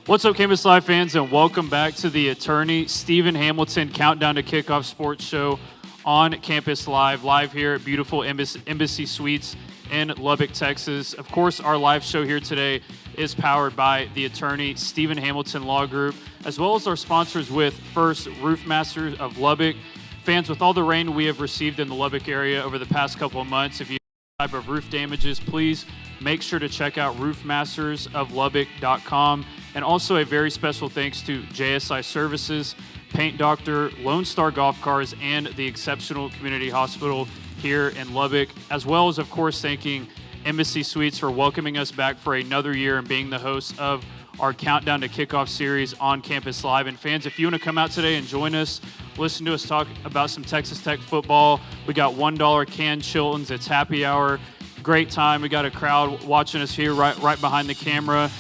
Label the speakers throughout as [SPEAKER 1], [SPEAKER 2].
[SPEAKER 1] What's up, Campus Live fans, and welcome back to the Attorney Stephen Hamilton Countdown to Kickoff Sports Show on Campus live here at beautiful Embassy Suites in Lubbock, Texas. Of course, our live show here today is powered by the Attorney Stephen Hamilton Law Group, as well as our sponsors with First Roof Masters of Lubbock. Fans, with all the rain we have received in the Lubbock area over the past couple of months, if you have type of roof damages, please make sure to check out roofmastersoflubbock.com. And also a very special thanks to JSI Services, Paint Doctor, Lone Star Golf Cars, and the Exceptional Community Hospital here in Lubbock, as well as, of course, thanking Embassy Suites for welcoming us back for another year and being the host of our Countdown to Kickoff series on Campus Live. And fans, if you want to come out today and join us, listen to us talk about some Texas Tech football, we got $1 canned Chiltons. It's happy hour. Great time. We got a crowd watching us here right behind the camera.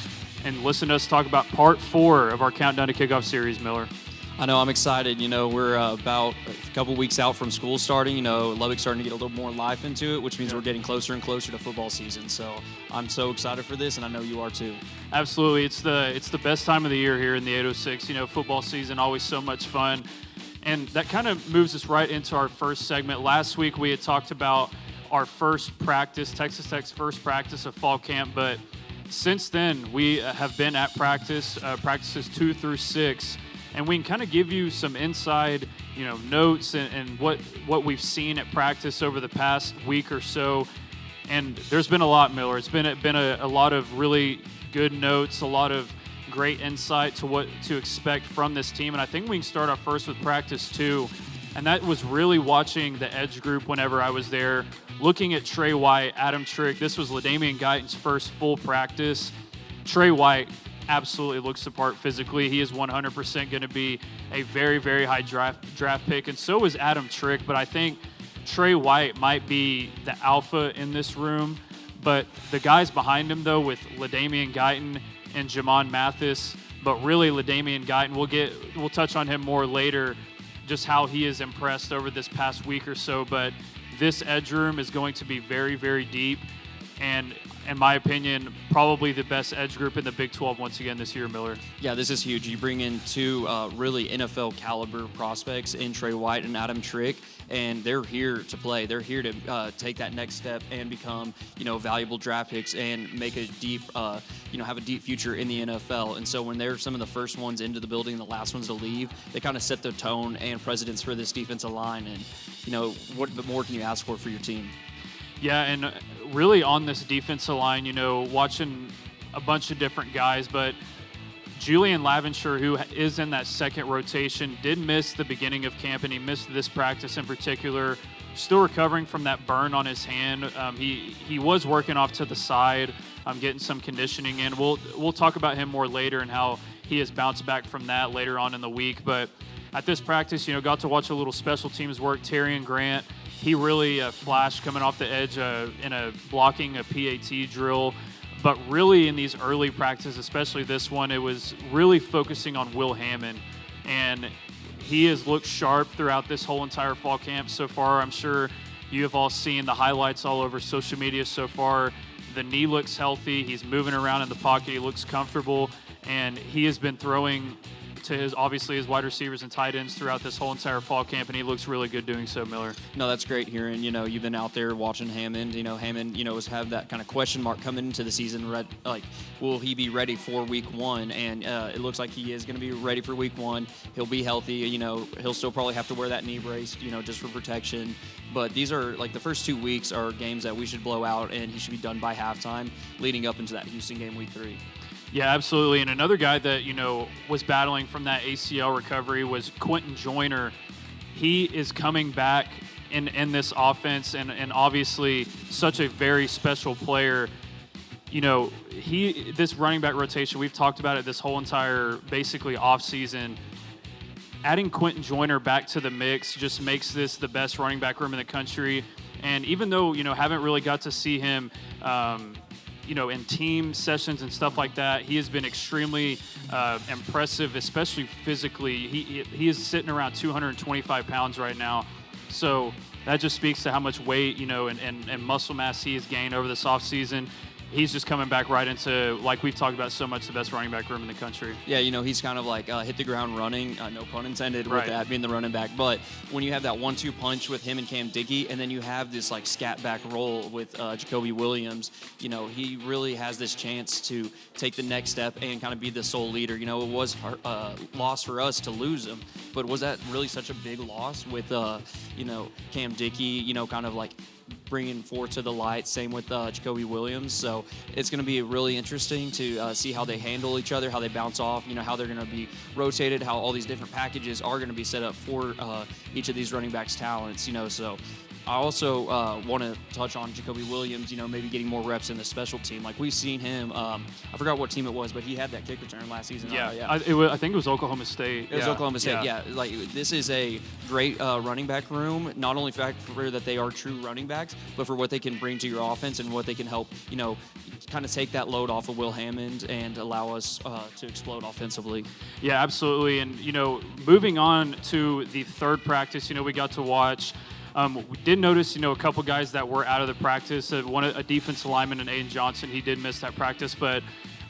[SPEAKER 1] And listen to us talk about part 4 of our Countdown to Kickoff series, Miller.
[SPEAKER 2] I know, I'm excited. You know, we're about a couple weeks out from school starting. You know, Lubbock's starting to get a little more life into it, which means we're getting closer and closer to football season. So I'm so excited for this, and I know you are too.
[SPEAKER 1] Absolutely. It's the best time of the year here in the 806. You know, football season, always so much fun. And that kind of moves us right into our first segment. Last week we had talked about our first practice, Texas Tech's first practice of fall camp, but since then, we have been at practices 2 through 6, and we can kind of give you some inside, notes and what we've seen at practice over the past week or so. And there's been a lot, Miller. It's been a lot of really good notes, a lot of great insight to what to expect from this team. And I think we can start off first with practice 2. And that was really watching the edge group whenever I was there, looking at Trey White, Adam Trick. This was LaDamian Guyton's first full practice. Trey White absolutely looks the part physically. He is 100% going to be a very, very high draft pick, and so is Adam Trick. But I think Trey White might be the alpha in this room. But the guys behind him, though, with LaDamian Guyton and Jamon Mathis, but really LaDamian Guyton, we'll touch on him more later, just how he is impressed over this past week or so. But this edge room is going to be very, very deep, and in my opinion, probably the best edge group in the Big 12 once again this year, Miller.
[SPEAKER 2] Yeah, this is huge. You bring in two really NFL caliber prospects in Trey White and Adam Trick, and they're here to play. They're here to take that next step and become, valuable draft picks and make a deep, have a deep future in the NFL. And so when they're some of the first ones into the building and the last ones to leave, they kind of set the tone and precedence for this defensive line. And, what more can you ask for your team?
[SPEAKER 1] Yeah, and really on this defensive line, watching a bunch of different guys, but Julian Laventure, who is in that second rotation, did miss the beginning of camp, and he missed this practice in particular. Still recovering from that burn on his hand. He was working off to the side, getting some conditioning in. We'll talk about him more later and how he has bounced back from that later on in the week. But at this practice, got to watch a little special teams work. Terry and Grant, he really flashed coming off the edge in blocking a PAT drill. But really in these early practices, especially this one, it was really focusing on Will Hammond. And he has looked sharp throughout this whole entire fall camp so far. I'm sure you have all seen the highlights all over social media so far. The knee looks healthy. He's moving around in the pocket. He looks comfortable. And he has been throwing to his wide receivers and tight ends throughout this whole entire fall camp, and he looks really good doing so, Miller.
[SPEAKER 2] No, that's great hearing. You've been out there watching Hammond. Hammond, has had that kind of question mark coming into the season. Will he be ready for week 1? And it looks like he is going to be ready for week 1. He'll be healthy. He'll still probably have to wear that knee brace, just for protection. But these are, the first 2 weeks are games that we should blow out, and he should be done by halftime leading up into that Houston game week 3.
[SPEAKER 1] Yeah, absolutely. And another guy that, was battling from that ACL recovery was Quentin Joyner. He is coming back in this offense and obviously such a very special player. This running back rotation, we've talked about it this whole entire basically offseason. Adding Quentin Joyner back to the mix just makes this the best running back room in the country. And even though, haven't really got to see him in team sessions and stuff like that, he has been extremely impressive, especially physically. He is sitting around 225 pounds right now. So that just speaks to how much weight, and muscle mass he has gained over this offseason. he's just coming back right into, like we've talked about so much, the best running back room in the country.
[SPEAKER 2] Yeah, he's kind of like hit the ground running, no pun intended with
[SPEAKER 1] Right.
[SPEAKER 2] that being the running back. But when you have that 1-2 punch with him and Cam Dickey, and then you have this like scat back roll with Jacoby Williams, he really has this chance to take the next step and kind of be the sole leader. It was loss for us to lose him, but was that really such a big loss with Cam Dickey, kind of like bringing forth to the light. Same with Jacoby Williams. So it's going to be really interesting to see how they handle each other, how they bounce off, how they're going to be rotated, how all these different packages are going to be set up for each of these running backs' talents, So I also want to touch on Jacoby Williams, maybe getting more reps in the special team. Like we've seen him, I forgot what team it was, but he had that kick return last season.
[SPEAKER 1] Yeah, I think it was Oklahoma State.
[SPEAKER 2] It was Oklahoma State, yeah. Like this is a great running back room, not only for that they are true running backs, but for what they can bring to your offense and what they can help, kind of take that load off of Will Hammond and allow us to explode offensively.
[SPEAKER 1] Yeah, absolutely. And, moving on to the third practice, we got to watch. We did notice, a couple guys that were out of the practice. A defensive lineman, and Aiden Johnson, he did miss that practice, but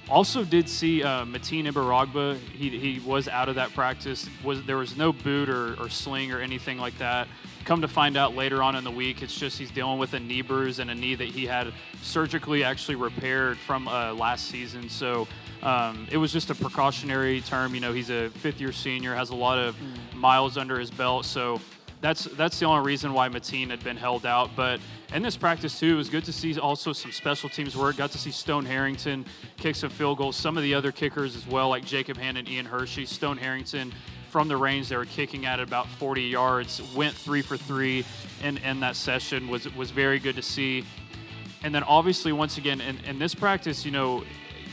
[SPEAKER 1] also did see Mateen Ibaragba. He was out of that practice. There was no boot or sling or anything like that. Come to find out later on in the week, it's just he's dealing with a knee bruise and a knee that he had surgically actually repaired from last season. So it was just a precautionary term. He's a fifth-year senior, has a lot of miles under his belt. So that's the only reason why Mateen had been held out. But in this practice, too, it was good to see also some special teams work. Got to see Stone Harrington kick some field goals. Some of the other kickers as well, like Jacob Hand and Ian Hershey. Stone Harrington, from the range, they were kicking at about 40 yards, went 3 for 3 in that session, was very good to see. And then obviously, once again, in this practice,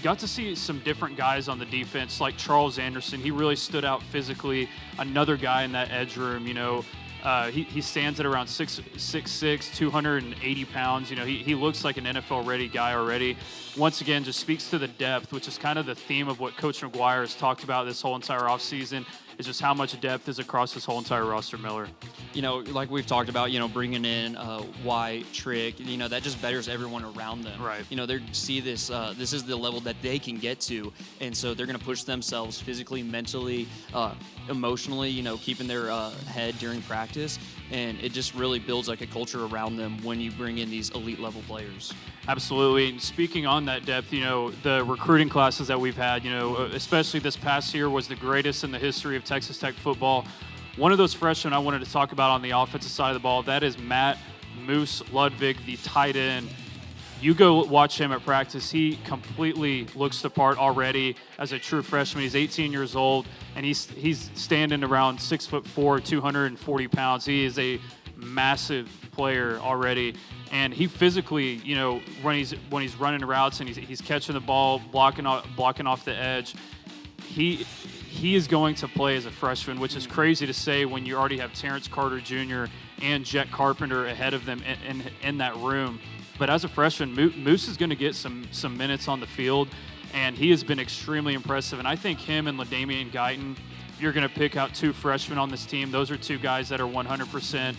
[SPEAKER 1] got to see some different guys on the defense, like Charles Anderson. He really stood out physically. Another guy in that edge room, he stands at around 6'6", 280 pounds. He looks like an NFL-ready guy already. Once again, just speaks to the depth, which is kind of the theme of what Coach McGuire has talked about this whole entire offseason, is just how much depth is across this whole entire roster, Miller.
[SPEAKER 2] Like we've talked about, bringing in White, Trick, that just betters everyone around them.
[SPEAKER 1] Right.
[SPEAKER 2] They see this, this is the level that they can get to, and so they're going to push themselves physically, mentally, emotionally, keeping their head during practice, and it just really builds like a culture around them when you bring in these elite level players.
[SPEAKER 1] Absolutely. And speaking on that depth, the recruiting classes that we've had, especially this past year, was the greatest in the history of Texas Tech football. One of those freshmen I wanted to talk about on the offensive side of the ball, that is Matt Moose Ludwig, the tight end. You go watch him at practice. He completely looks the part already as a true freshman. He's 18 years old, and he's standing around 6'4", 240 pounds. He is a massive player already, and he physically, when he's running routes and he's catching the ball, blocking off the edge, he is going to play as a freshman, which is crazy to say when you already have Terrence Carter Jr. and Jet Carpenter ahead of them in that room. But as a freshman, Moose is going to get some minutes on the field, and he has been extremely impressive. And I think him and LaDamian Guyton, if you're going to pick out two freshmen on this team, those are two guys that are 100%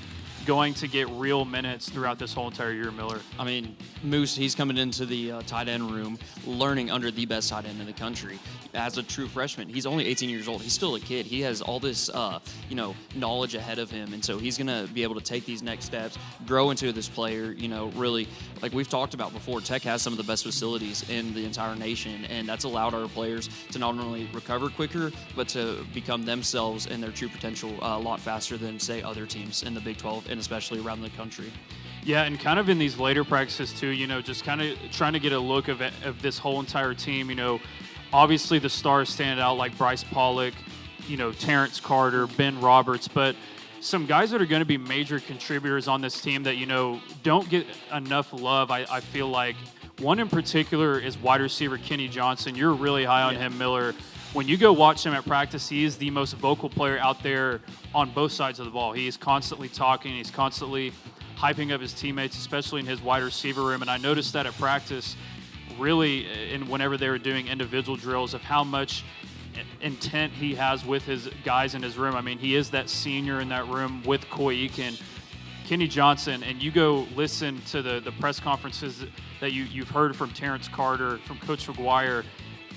[SPEAKER 1] going to get real minutes throughout this whole entire year, Miller.
[SPEAKER 2] I mean, Moose, he's coming into the tight end room learning under the best tight end in the country. As a true freshman, he's only 18 years old. He's still a kid. He has all this, knowledge ahead of him, and so he's going to be able to take these next steps, grow into this player. Really, like we've talked about before, Tech has some of the best facilities in the entire nation, and that's allowed our players to not only recover quicker, but to become themselves and their true potential a lot faster than, say, other teams in the Big 12 and especially around the country.
[SPEAKER 1] Yeah, and kind of in these later practices too, just kind of trying to get a look of this whole entire team. Obviously the stars stand out like Bryce Pollock, Terrence Carter, Ben Roberts, but some guys that are going to be major contributors on this team that, don't get enough love, I feel like. One in particular is wide receiver Kenny Johnson. You're really high on him, Miller. When you go watch him at practice, he is the most vocal player out there on both sides of the ball. He is constantly talking. He's constantly hyping up his teammates, especially in his wide receiver room. And I noticed that at practice, really, whenever they were doing individual drills, of how much intent he has with his guys in his room. I mean, he is that senior in that room with Coy Eakin. Kenny Johnson, and you go listen to the press conferences that you've heard from Terrence Carter, from Coach McGuire,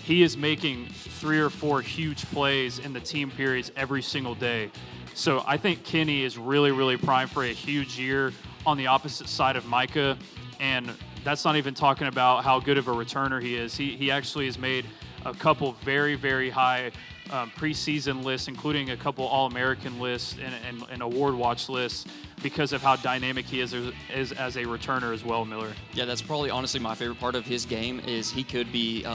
[SPEAKER 1] he is making 3 or 4 huge plays in the team periods every single day. So I think Kenny is really, really primed for a huge year on the opposite side of Micah. And that's not even talking about how good of a returner he is. He actually has made a couple very, very high preseason lists, including a couple All-American lists and award watch lists, because of how dynamic he is as a returner as well, Miller.
[SPEAKER 2] Yeah, that's probably honestly my favorite part of his game is he could be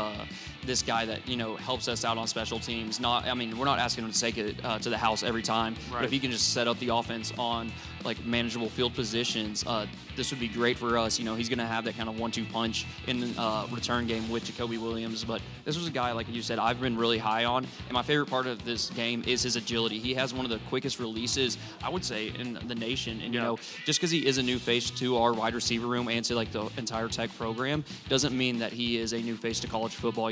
[SPEAKER 2] this guy that, helps us out on special teams. We're not asking him to take it to the house every time,
[SPEAKER 1] right.
[SPEAKER 2] But if he can just set up the offense on like manageable field positions, this would be great for us. He's going to have that kind of 1-2 punch in the return game with Jacoby Williams. But this was a guy, like you said, I've been really high on. And my favorite part of this game is his agility. He has one of the quickest releases, I would say, in the nation. And, just because he is a new face to our wide receiver room and to like the entire Tech program doesn't mean that he is a new face to college football.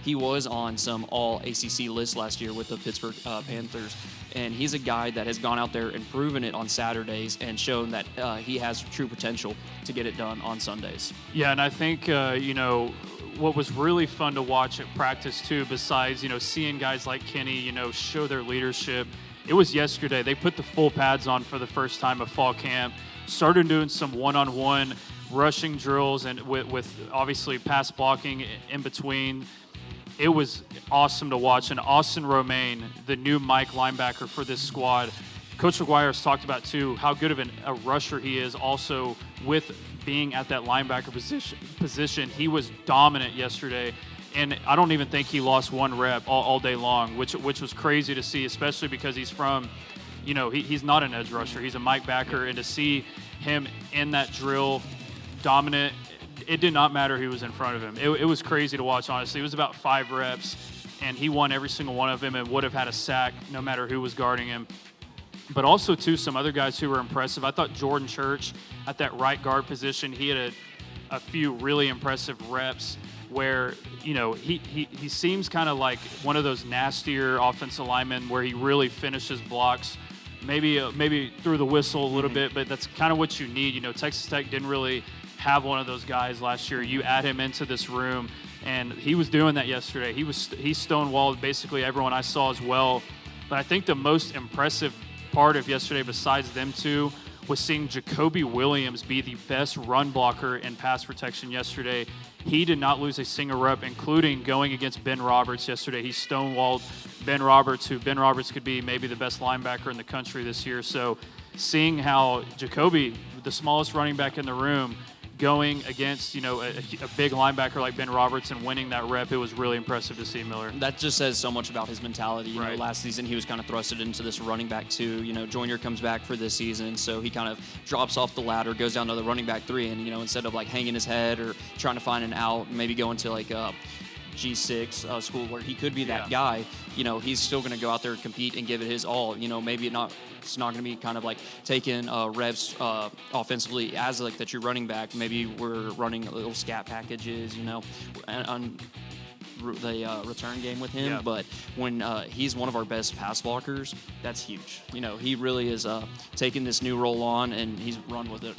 [SPEAKER 2] He was on some all ACC lists last year with the Pittsburgh Panthers. And he's a guy that has gone out there and proven it on Saturdays and shown that he has true potential to get it done on Sundays.
[SPEAKER 1] Yeah, and I think, what was really fun to watch at practice, too, besides, seeing guys like Kenny, show their leadership, it was yesterday. They put the full pads on for the first time of fall camp, started doing some one-on-one rushing drills and with obviously pass blocking in between. It was awesome to watch. And Austin Romaine, the new Mike linebacker for this squad, Coach McGuire has talked about, too, how good of a rusher he is also with being at that linebacker position. He was dominant yesterday, and I don't even think he lost one rep all day long, which was crazy to see, especially because he's from, he's not an edge rusher. He's a Mike backer, and to see him in that drill, dominant, it did not matter who was in front of him. It was crazy to watch, honestly. It was about 5 reps, and he won every single one of them and would have had a sack no matter who was guarding him. But also, too, some other guys who were impressive. I thought Jordan Church at that right guard position, he had a few really impressive reps where, he seems kind of like one of those nastier offensive linemen where he really finishes blocks, maybe through the whistle a little bit, but that's kind of what you need. Texas Tech didn't really have one of those guys last year. You add him into this room, and he was doing that yesterday. He stonewalled basically everyone I saw as well. But I think the most impressive part of yesterday, besides them two, was seeing Jacoby Williams be the best run blocker in pass protection yesterday. He did not lose a single rep, including going against Ben Roberts yesterday. He stonewalled Ben Roberts, who Ben Roberts could be maybe the best linebacker in the country this year. So seeing how Jacoby, the smallest running back in the room, going against, a big linebacker like Ben Roberts and winning that rep, it was really impressive to see, Miller.
[SPEAKER 2] That just says so much about his mentality.
[SPEAKER 1] Right.
[SPEAKER 2] Last season he was kind of thrusted into this running back 2. Joyner comes back for this season, so he kind of drops off the ladder, goes down to the running back 3, and, instead of like hanging his head or trying to find an out, maybe going to like G6 school where he could be that guy, he's still going to go out there and compete and give it his all. Maybe it's not going to be kind of like taking reps offensively as like that you're running back. Maybe we're running little scat packages, on the return game with him.
[SPEAKER 1] Yeah.
[SPEAKER 2] But when he's one of our best pass blockers, that's huge. He really is taking this new role on, and he's run with it.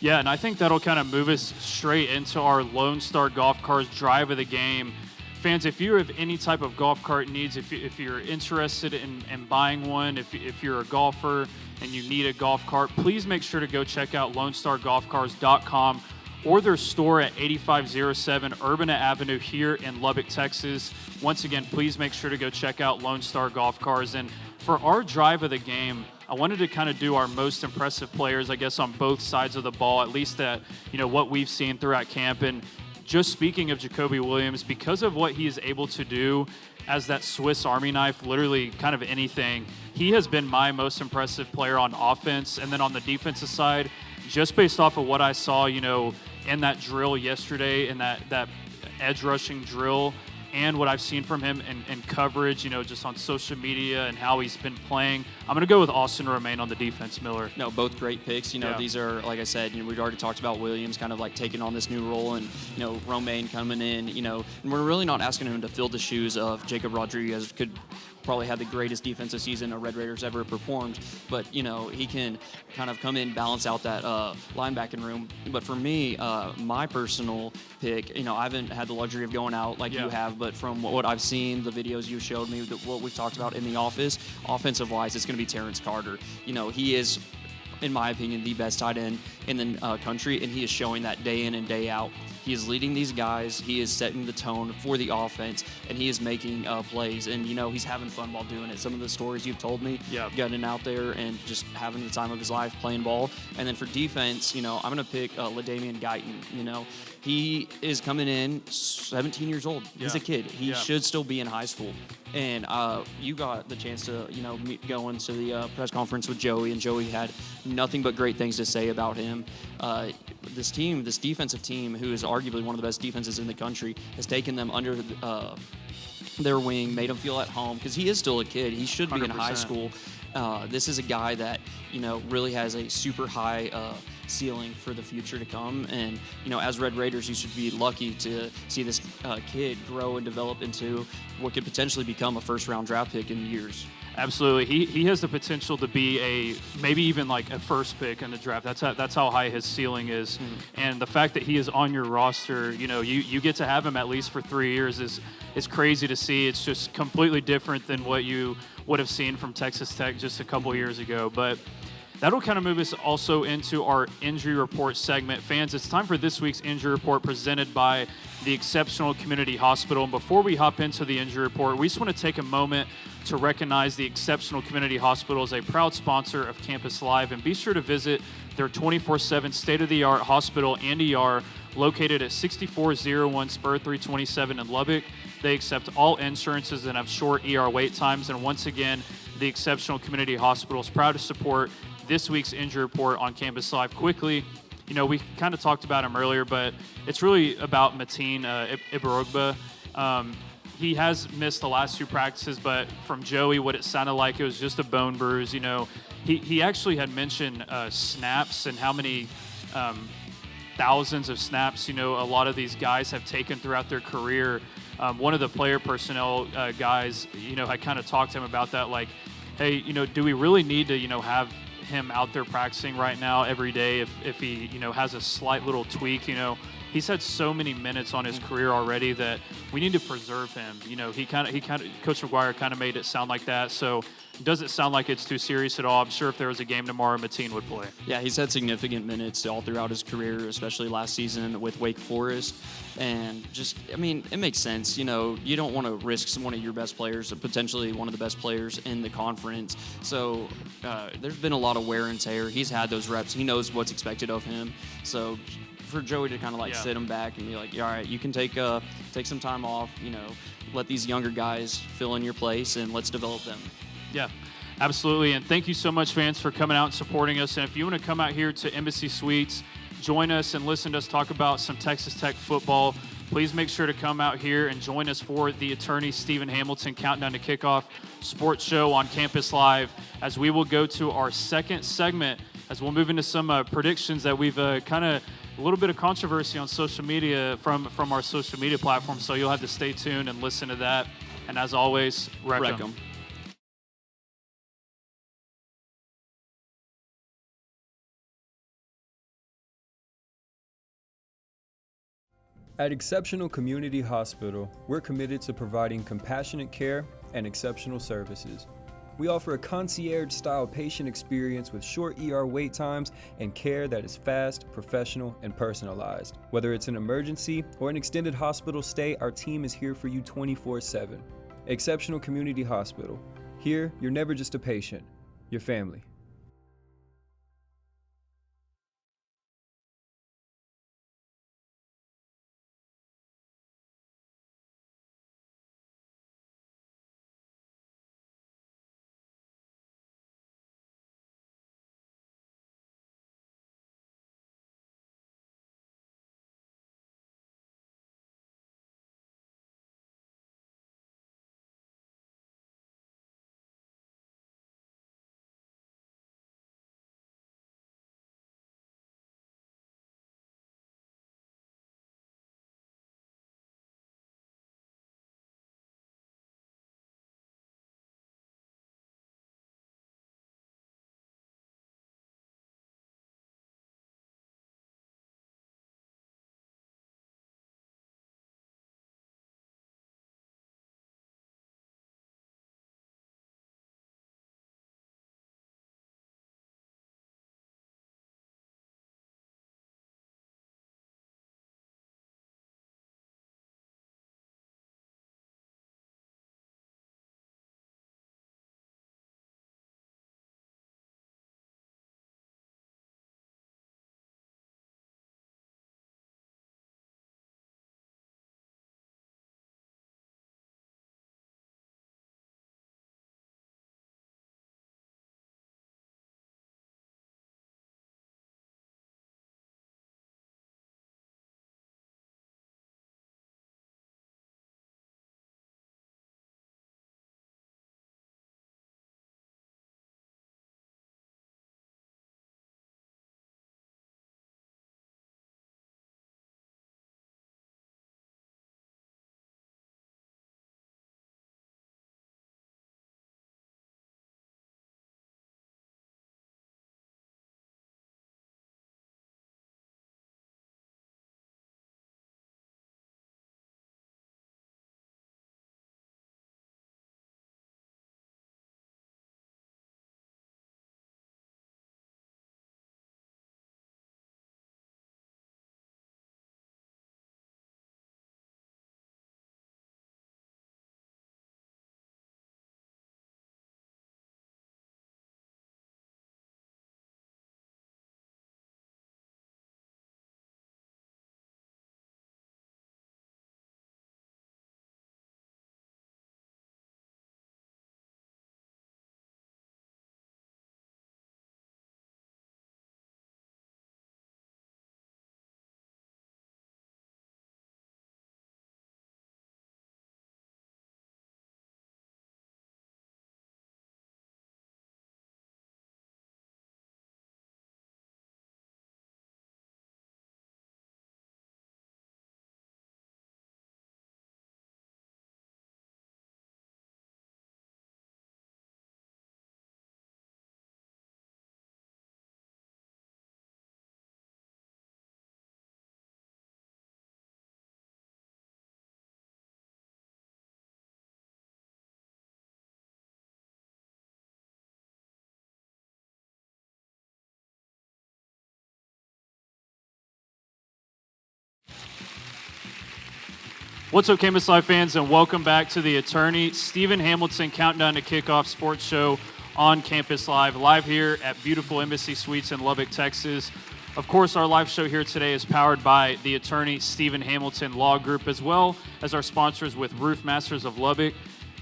[SPEAKER 1] Yeah, and I think that'll kind of move us straight into our Lone Star Golf Carts drive of the game. Fans, if you have any type of golf cart needs, if you're interested in buying one, if you're a golfer and you need a golf cart, please make sure to go check out LoneStarGolfCars.com or their store at 8507 Urbana Avenue here in Lubbock, Texas. Once again, please make sure to go check out Lone Star Golf Cars. And for our drive of the game, I wanted to kind of do our most impressive players, I guess, on both sides of the ball, at least that, what we've seen throughout camp. And just speaking of Jacoby Williams, because of what he is able to do as that Swiss Army knife, literally kind of anything, he has been my most impressive player on offense. And then on the defensive side, just based off of what I saw, in that drill yesterday, in that edge rushing drill, and what I've seen from him in coverage, just on social media and how he's been playing, I'm going to go with Austin Romaine on the defense, Miller.
[SPEAKER 2] No, both great picks. These are, like I said, we've already talked about Williams kind of like taking on this new role, and, Romaine coming in, and we're really not asking him to fill the shoes of Jacob Rodriguez. probably had the greatest defensive season a Red Raiders ever performed. But, he can kind of come in, balance out that linebacking room. But for me, my personal pick, I haven't had the luxury of going out like you have, but from what I've seen, the videos you showed me, what we've talked about in the office, offensive-wise, it's going to be Terrence Carter. He is, in my opinion, the best tight end in the country, and he is showing that day in and day out. He is leading these guys. He is setting the tone for the offense, and he is making plays. And, he's having fun while doing it. Some of the stories you've told me, getting out there and just having the time of his life playing ball. And then for defense, I'm going to pick LaDainian Guyton. He is coming in 17 years old. He's a kid. He should still be in high school. And you got the chance to, go into the press conference with Joey, and Joey had nothing but great things to say about him. This defensive team, who is arguably one of the best defenses in the country, has taken them under their wing, made him feel at home, because he is still a kid. He should be 100%. In high school. This is a guy that, really has a super high ceiling for the future to come. And, as Red Raiders, you should be lucky to see this kid grow and develop into what could potentially become a first-round draft pick in years.
[SPEAKER 1] Absolutely. He has the potential to be maybe even like a first pick in the draft. That's how high his ceiling is. Mm-hmm. And the fact that he is on your roster, you get to have him at least for 3 years is crazy to see. It's just completely different than what you would have seen from Texas Tech just a couple years ago. But that'll kind of move us also into our injury report segment. Fans, it's time for this week's injury report presented by the Exceptional Community Hospital. And before we hop into the injury report, we just want to take a moment to recognize the Exceptional Community Hospital as a proud sponsor of Campus Live. And be sure to visit their 24/7 state-of-the-art hospital and ER located at 6401 Spur 327 in Lubbock. They accept all insurances and have short ER wait times. And once again, the Exceptional Community Hospital is proud to support this week's injury report on Campus Live. Quickly, we kind of talked about him earlier, but it's really about Mateen Ibarogba. He has missed the last 2 practices, but from Joey, what it sounded like, it was just a bone bruise. He actually had mentioned snaps and how many thousands of snaps, a lot of these guys have taken throughout their career. One of the player personnel guys, I kind of talked to him about that, like, hey, do we really need to, have him out there practicing right now every day if he, has a slight little tweak, He's had so many minutes on his career already that we need to preserve him. He kind of Coach McGuire kind of made it sound like that. So it doesn't sound like it's too serious at all. I'm sure if there was a game tomorrow, Mateen would play. Yeah,
[SPEAKER 2] he's had significant minutes all throughout his career, especially last season with Wake Forest. And it makes sense. You don't want to risk one of your best players, potentially one of the best players in the conference. So there's been a lot of wear and tear. He's had those reps. He knows what's expected of him. So for Joey to kind of sit him back and be like, all right, you can take some time off, let these younger guys fill in your place and let's develop them.
[SPEAKER 1] Yeah, absolutely. And thank you so much, fans, for coming out and supporting us. And if you want to come out here to Embassy Suites, join us and listen to us talk about some Texas Tech football, please make sure to come out here and join us for the Attorney Stephen Hamilton Countdown to Kickoff sports show on Campus Live, as we will go to our second segment, as we'll move into some predictions that we've kind of a little bit of controversy on social media from our social media platforms, so you'll have to stay tuned and listen to that. And as always, wreck 'em.
[SPEAKER 3] At Exceptional Community Hospital, we're committed to providing compassionate care and exceptional services. We offer a concierge-style patient experience with short ER wait times and care that is fast, professional, and personalized. Whether it's an emergency or an extended hospital stay, our team is here for you 24/7. Exceptional Community Hospital. Here, you're never just a patient, you're family.
[SPEAKER 1] What's up, Campus Live fans, and welcome back to the Attorney Stephen Hamilton Countdown to Kickoff Sports Show on Campus live here at beautiful Embassy Suites in Lubbock, Texas. Of course, our live show here today is powered by the Attorney Stephen Hamilton Law Group, as well as our sponsors with Roof Masters of Lubbock.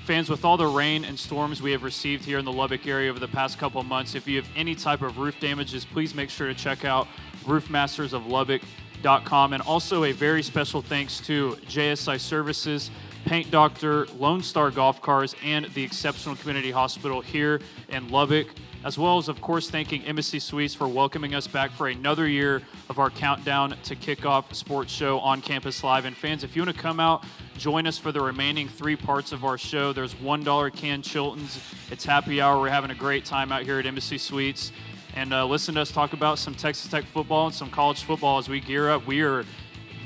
[SPEAKER 1] Fans, with all the rain and storms we have received here in the Lubbock area over the past couple of months, if you have any type of roof damages, please make sure to check out roofmastersoflubbock.com. And also a very special thanks to JSI Services, Paint Doctor, Lone Star Golf Cars, and the Exceptional Community Hospital here in Lubbock, as well as, of course, thanking Embassy Suites for welcoming us back for another year of our Countdown to Kickoff Sports Show on Campus Live. And fans, if you want to come out, join us for the remaining 3 parts of our show. There's $1 canned Chiltons. It's happy hour. We're having a great time out here at Embassy Suites. And listen to us talk about some Texas Tech football and some college football as we gear up. We are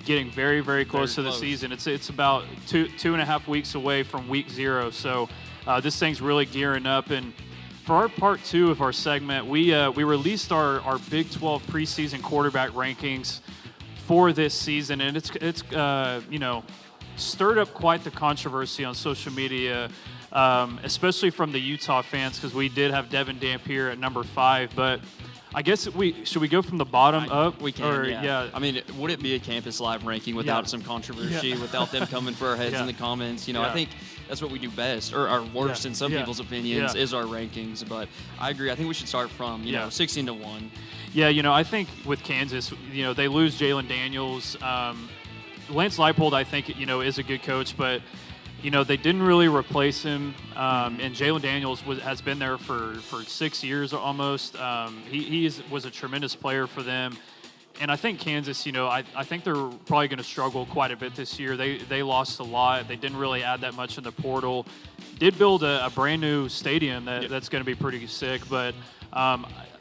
[SPEAKER 1] getting very, very close to the season. It's about two and a half weeks away from week 0. So this thing's really gearing up. And for our part 2 of our segment, we released our Big 12 preseason quarterback rankings for this season, and it's stirred up quite the controversy on social media, especially from the Utah fans, because we did have Devin Dampier at number 5. But I guess should we go from the bottom up?
[SPEAKER 2] We can, yeah. I mean, would it be a Campus Live ranking without some controversy, without them coming for our heads in the comments? I think that's what we do best, or our worst in some people's opinions, is our rankings. But I agree. I think we should start from 16 to 1.
[SPEAKER 1] Yeah, I think with Kansas, they lose Jalen Daniels. Lance Leipold, I think, is a good coach, but they didn't really replace him, and Jalen Daniels has been there for 6 years almost. He was a tremendous player for them, and I think Kansas, I think they're probably going to struggle quite a bit this year. They lost a lot. They didn't really add that much in the portal. Did build a brand new stadium that's going to be pretty sick, but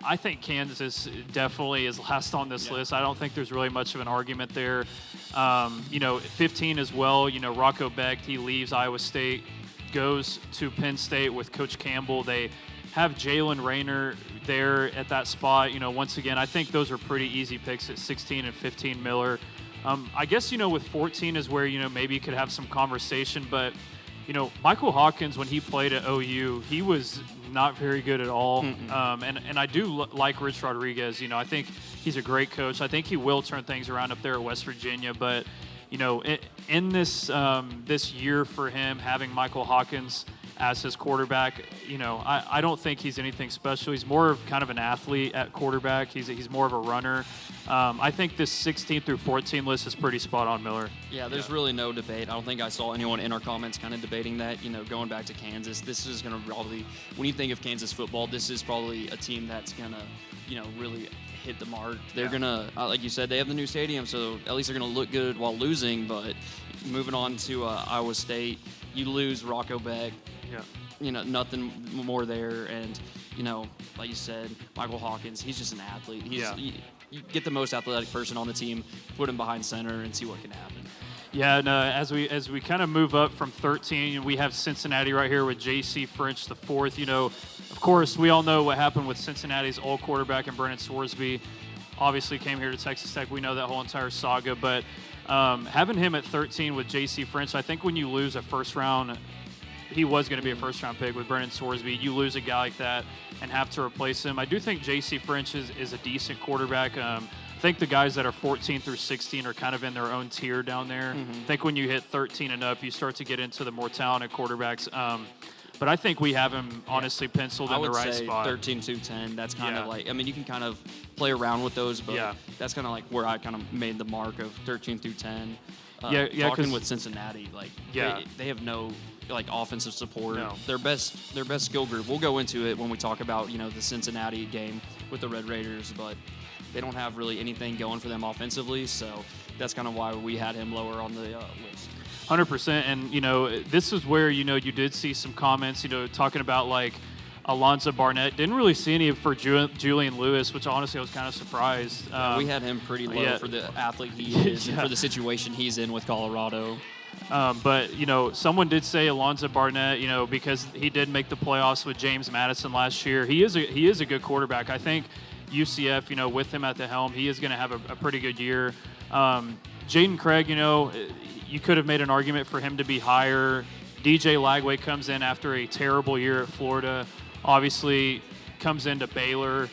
[SPEAKER 1] I think Kansas definitely is last on this list. I don't think there's really much of an argument there. 15 as well, Rocco Becht, he leaves Iowa State, goes to Penn State with Coach Campbell. They have Jalen Rayner there at that spot. Once again, I think those are pretty easy picks at 16 and 15 Miller. I guess, with 14 is where, maybe you could have some conversation, but Michael Hawkins, when he played at OU, he was not very good at all. And I do like Rich Rodriguez. I think he's a great coach. I think he will turn things around up there at West Virginia. But, in this year for him, having Michael Hawkins as his quarterback, I don't think he's anything special. He's more of kind of an athlete at quarterback. He's more of a runner. I think this 16 through 14 list is pretty spot on, Miller.
[SPEAKER 2] Yeah, there's really no debate. I don't think I saw anyone in our comments kind of debating that. Going back to Kansas, this is going to probably, when you think of Kansas football, this is probably a team that's going to, really hit the mark. They're going to, like you said, they have the new stadium, so at least they're going to look good while losing. But moving on to Iowa State, you lose Rocco Becht. Nothing more there. And, like you said, Michael Hawkins, he's just an athlete. You get the most athletic person on the team, put him behind center, and see what can happen.
[SPEAKER 1] Yeah, and as we kind of move up from 13, we have Cincinnati right here with J.C. French the fourth. Of course, we all know what happened with Cincinnati's old quarterback and Brennan Sorsby. Obviously came here to Texas Tech. We know that whole entire saga. But having him at 13 with J.C. French, I think when you lose a first round, he was going to be a first-round pick with Brennan Sorsby. You lose a guy like that and have to replace him. I do think J.C. French is a decent quarterback. I think the guys that are 14 through 16 are kind of in their own tier down there. I think when you hit 13 and up, you start to get into the more talented quarterbacks. But I think we have him honestly penciled in the right spot.
[SPEAKER 2] 13 to 10. That's kind of like, you can kind of play around with those, but that's kind of like where I kind of made the mark of 13 through 10. Talking with Cincinnati, they have no offensive support.
[SPEAKER 1] No.
[SPEAKER 2] Their best skill group. We'll go into it when we talk about the Cincinnati game with the Red Raiders, but they don't have really anything going for them offensively. So that's kind of why we had him lower on the list.
[SPEAKER 1] 100%. And this is where you did see some comments talking about Alonzo Barnett. Didn't really see any for Julian Lewis, which honestly I was kind of surprised.
[SPEAKER 2] We had him pretty low for the athlete he is and for the situation he's in with Colorado.
[SPEAKER 1] But someone did say Alonzo Barnett, because he did make the playoffs with James Madison last year. He is a good quarterback. I think UCF, with him at the helm, he is going to have a pretty good year. Jaden Craig, you could have made an argument for him to be higher. DJ Lagway comes in after a terrible year at Florida. Obviously, comes into Baylor.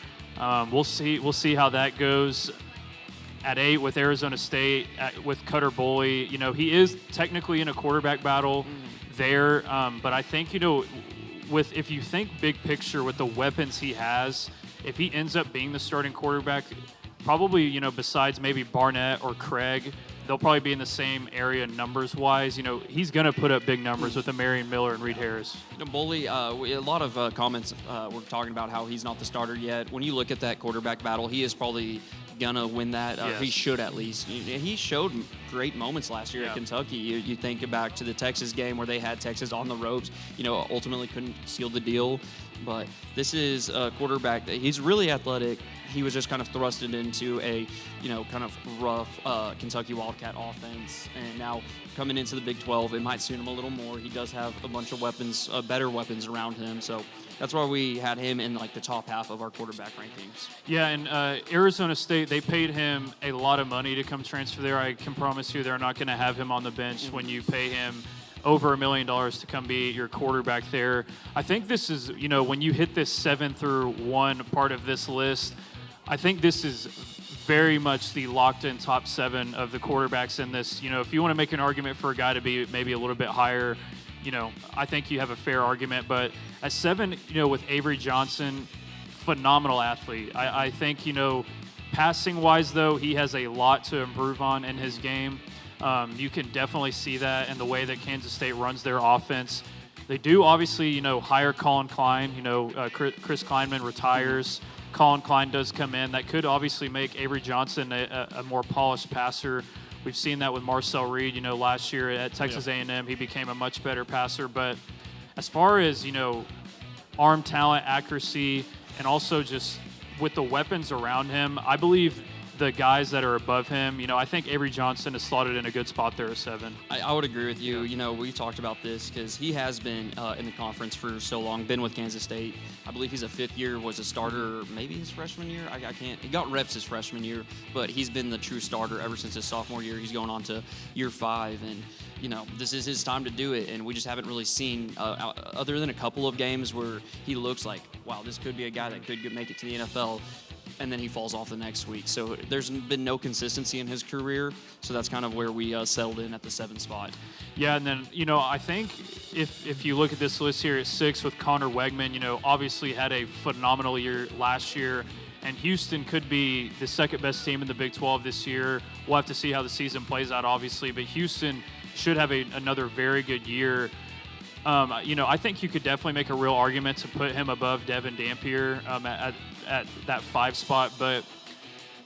[SPEAKER 1] We'll see how that goes. At 8 with Arizona State, with Cutter Boley, he is technically in a quarterback battle there. But I think, if you think big picture with the weapons he has, if he ends up being the starting quarterback, probably, besides maybe Barnett or Craig, they'll probably be in the same area numbers-wise. He's going to put up big numbers with Marion Miller and Reed Harris.
[SPEAKER 2] Boley, a lot of comments were talking about how he's not the starter yet. When you look at that quarterback battle, he is probably gonna win that.
[SPEAKER 1] Yes.
[SPEAKER 2] He should at least. He showed great moments last year at Kentucky. You think back to the Texas game where they had Texas on the ropes. Ultimately couldn't seal the deal. But this is a quarterback that he's really athletic. He was just kind of thrusted into a, kind of rough Kentucky Wildcat offense. And now coming into the Big 12, it might suit him a little more. He does have a bunch of weapons, better weapons around him. So that's why we had him in the top half of our quarterback rankings. Yeah,
[SPEAKER 1] and Arizona State, they paid him a lot of money to come transfer there. I can promise you they're not going to have him on the bench when you pay him over $1 million to come be your quarterback there. I think this is, when you hit this 7 through 1 part of this list, I think this is very much the locked-in top 7 of the quarterbacks in this. If you want to make an argument for a guy to be maybe a little bit higher, I think you have a fair argument. But at 7, with Avery Johnson, phenomenal athlete. I think, passing-wise, though, he has a lot to improve on in his game. You can definitely see that in the way that Kansas State runs their offense. They do obviously, hire Colin Klein. Chris Kleinman retires. Colin Klein does come in. That could obviously make Avery Johnson a more polished passer. We've seen that with Marcel Reed. Last year at Texas A&M, he became a much better passer. But as far as, arm talent, accuracy, and also just with the weapons around him, I believe the guys that are above him, I think Avery Johnson is slotted in a good spot there at 7.
[SPEAKER 2] I would agree with you. We talked about this because he has been in the conference for so long, been with Kansas State. I believe he's a 5th year, was a starter maybe his freshman year. I can't. He got reps his freshman year, but he's been the true starter ever since his sophomore year. He's going on to year 5, and this is his time to do it, and we just haven't really seen, other than a couple of games where he looks like, wow, this could be a guy that could make it to the NFL. And then he falls off the next week. So there's been no consistency in his career. So that's kind of where we settled in at the 7th spot.
[SPEAKER 1] Yeah, and then, I think if you look at this list here at 6 with Connor Wegman, obviously had a phenomenal year last year. And Houston could be the second best team in the Big 12 this year. We'll have to see how the season plays out, obviously. But Houston should have another very good year. I think you could definitely make a real argument to put him above Devin Dampier at that 5 spot. But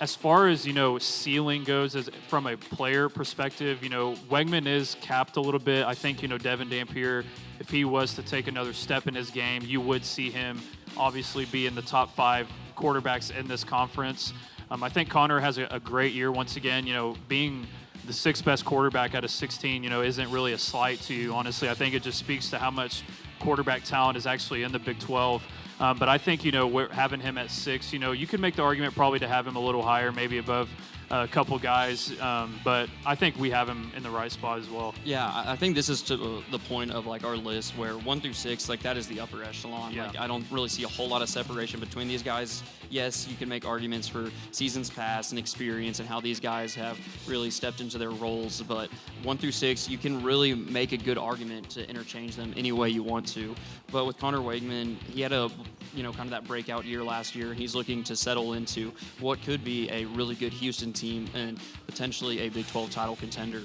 [SPEAKER 1] as far as, ceiling goes from a player perspective, Wegman is capped a little bit. I think, Devin Dampier, if he was to take another step in his game, you would see him obviously be in the top 5 quarterbacks in this conference. I think Connor has a great year once again, being the 6th best quarterback out of 16, isn't really a slight to you, honestly. I think it just speaks to how much quarterback talent is actually in the Big 12. But I think, having him at 6, you could make the argument probably to have him a little higher, maybe above a couple guys. But I think we have him in the right spot as well.
[SPEAKER 2] Yeah, I think this is to the point of our list where 1 through 6, that is the upper echelon.
[SPEAKER 1] Yeah.
[SPEAKER 2] I don't really see a whole lot of separation between these guys. Yes, you can make arguments for seasons past and experience and how these guys have really stepped into their roles. But 1 through 6, you can really make a good argument to interchange them any way you want to. But with Connor Wegman, he had a kind of that breakout year last year. He's looking to settle into what could be a really good Houston team and potentially a Big 12 title contender.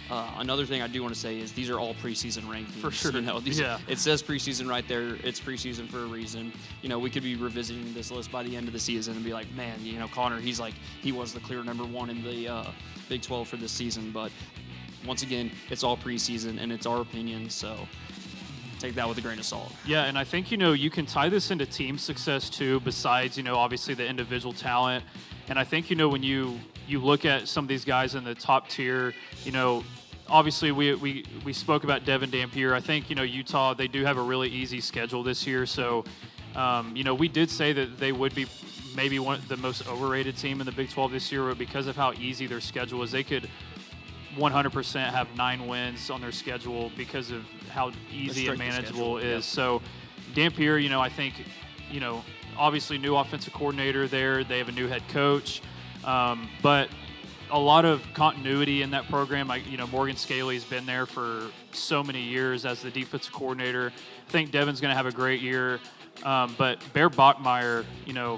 [SPEAKER 2] Another thing I do want to say is these are all preseason rankings.
[SPEAKER 1] For sure.
[SPEAKER 2] It says preseason right there. It's preseason for a reason. We could be revisiting this list by the end of the season and be like, man, Connor, he was the clear number 1 in the Big 12 for this season. But once again, it's all preseason and it's our opinion. So take that with a grain of salt.
[SPEAKER 1] Yeah, and I think, you can tie this into team success too, besides, obviously the individual talent. And I think, when you look at some of these guys in the top tier, obviously we spoke about Devin Dampier. I think, Utah, they do have a really easy schedule this year. So, we did say that they would be maybe the most overrated team in the Big 12 this year, but because of how easy their schedule is, they could 100% have 9 wins on their schedule because of how easy and manageable it is. So Dampier, I think, obviously new offensive coordinator there. They have a new head coach, but a lot of continuity in that program. Morgan Scaley's been there for so many years as the defensive coordinator. I think Devin's going to have a great year. But Bear Bachmeier,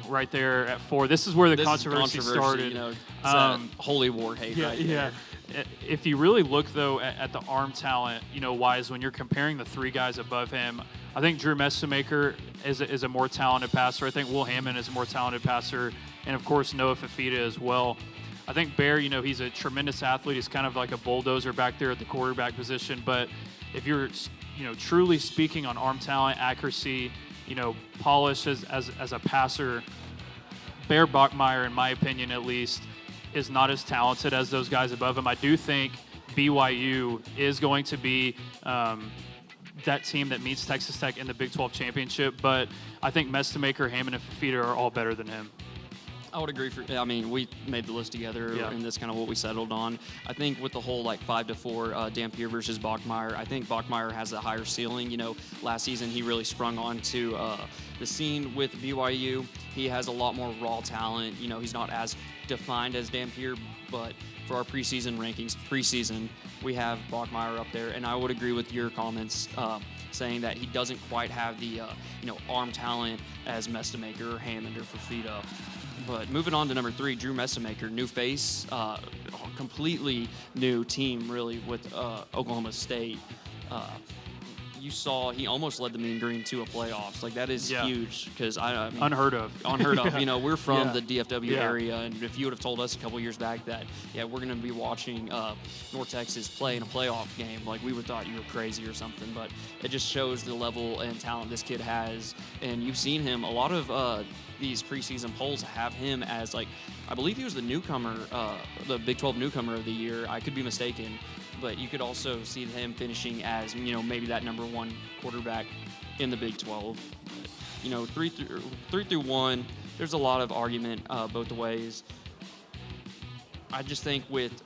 [SPEAKER 1] right there at 4. This is where the controversy started.
[SPEAKER 2] Holy war hate right there.
[SPEAKER 1] If you really look, though, at the arm talent, wise, when you're comparing the 3 guys above him, I think Drew Messemaker is a more talented passer. I think Will Hammond is a more talented passer. And, of course, Noah Fafita as well. I think Bear, he's a tremendous athlete. He's kind of like a bulldozer back there at the quarterback position. But if you're, truly speaking on arm talent, accuracy, polish as a passer, Bear Bachmeier, in my opinion at least, is not as talented as those guys above him. I do think BYU is going to be that team that meets Texas Tech in the Big 12 championship, but I think Messemaker, Hammond, and Fafita are all better than him.
[SPEAKER 2] I would agree. We made the list together, and that's kind of what we settled on. I think with the whole 5-4 Dampier versus Bachmeier, I think Bachmeier has a higher ceiling. Last season he really sprung onto the scene with BYU. He has a lot more raw talent. He's not as defined as Dampier, but for our preseason rankings, we have Bachmeier up there, and I would agree with your comments saying that he doesn't quite have the arm talent as Messemaker or Hammond or Fafita. But moving on to number 3, Drew Messemaker, new face, completely new team really with Oklahoma State. You saw he almost led the Mean Green to a playoffs. That is huge because I mean,
[SPEAKER 1] unheard of.
[SPEAKER 2] We're from the DFW area, and if you would have told us a couple years back that we're going to be watching North Texas play in a playoff game, we would have thought you were crazy or something. But it just shows the level and talent this kid has, and you've seen him. A lot of these preseason polls have him as I believe he was the newcomer, the Big 12 newcomer of the year. I could be mistaken. But you could also see him finishing as, maybe that number 1 quarterback in the Big 12. 3 through 1, there's a lot of argument both ways. I just think with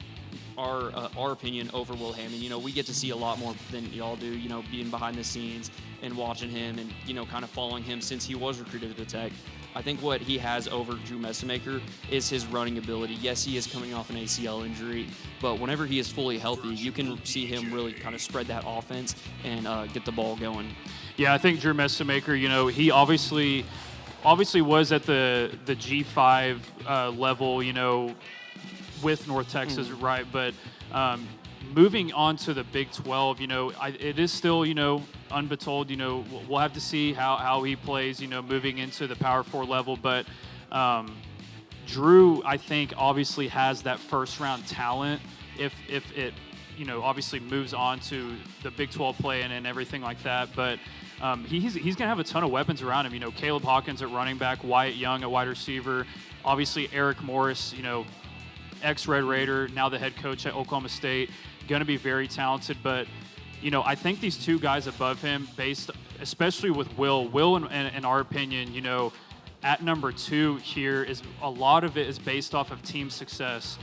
[SPEAKER 2] our opinion over Will Hammond, we get to see a lot more than y'all do, being behind the scenes and watching him and, kind of following him since he was recruited to Tech. I think what he has over Drew Messemaker is his running ability. Yes, he is coming off an ACL injury, but whenever he is fully healthy, you can see him really kind of spread that offense and get the ball going.
[SPEAKER 1] Yeah, I think Drew Messemaker, he obviously was at the G5 level, with North Texas, right? But moving on to the Big 12, it is still, unbetold. We'll have to see how he plays, moving into the Power 4 level. But Drew, I think, obviously has that first-round talent if it, obviously moves on to the Big 12 play and everything like that. But he's going to have a ton of weapons around him. Caleb Hawkins at running back, Wyatt Young at wide receiver, obviously Eric Morris, ex-Red Raider, now the head coach at Oklahoma State, going to be very talented. But, I think these 2 guys above him, especially with Will, in our opinion, at number 2 here, is a lot of it is based off of team success.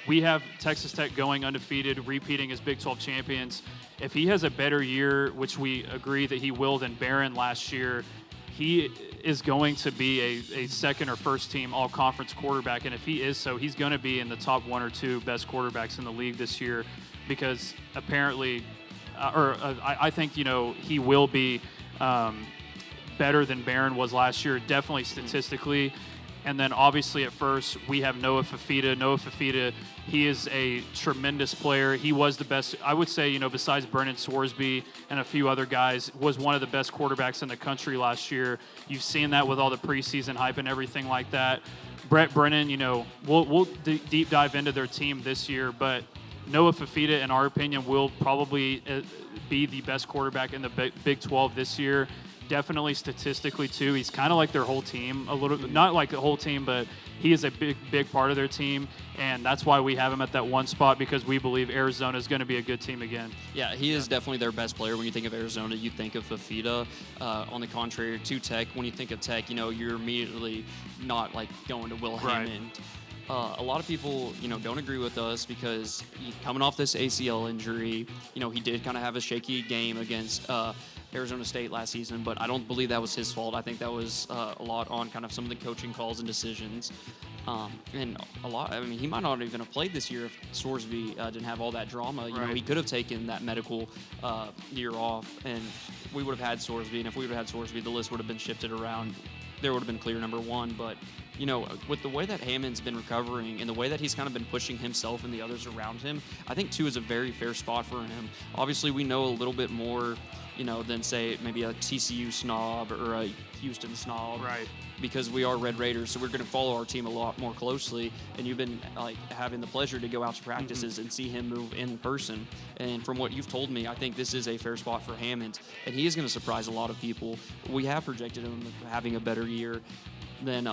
[SPEAKER 1] We have Texas Tech going undefeated, repeating as Big 12 champions. If he has a better year, which we agree that he will, than Barron last year, he is going to be a second or first team all-conference quarterback. And if he is so, he's going to be in the top 1 or 2 best quarterbacks in the league this year because apparently I think, he will be better than Barron was last year, definitely statistically. And then obviously at first we have Noah Fafita. He is a tremendous player. He was the best, I would say, besides Brennan Sorsby and a few other guys, was one of the best quarterbacks in the country last year. You've seen that with all the preseason hype and everything like that. Brett Brennan, we'll deep dive into their team this year, but Noah Fafita, in our opinion, will probably be the best quarterback in the Big 12 this year. Definitely statistically, too. He's kind of like their whole team a little bit. Not like the whole team, but he is a big part of their team. And that's why we have him at that 1 spot, because we believe Arizona is going to be a good team again.
[SPEAKER 2] Yeah, he is definitely their best player. When you think of Arizona, you think of Fafita. On the contrary to Tech, when you think of Tech, you're immediately not going to Will Hammond. A lot of people, don't agree with us because coming off this ACL injury, he did kind of have a shaky game against Arizona State last season, but I don't believe that was his fault. I think that was a lot on kind of some of the coaching calls and decisions. And he might not even have played this year if Sorsby didn't have all that drama. He could have taken that medical year off, and we would have had Sorsby. And if we would have had Sorsby, the list would have been shifted around. There would have been clear number one. But, with the way that Hammond's been recovering and the way that he's kind of been pushing himself and the others around him, I think 2 is a very fair spot for him. Obviously, we know a little bit more, than, say, maybe a TCU snob or a Houston snob.
[SPEAKER 1] Right.
[SPEAKER 2] Because we are Red Raiders, so we're going to follow our team a lot more closely. And you've been having the pleasure to go out to practices and see him move in person. And from what you've told me, I think this is a fair spot for Hammond, and he is going to surprise a lot of people. We have projected him having a better year than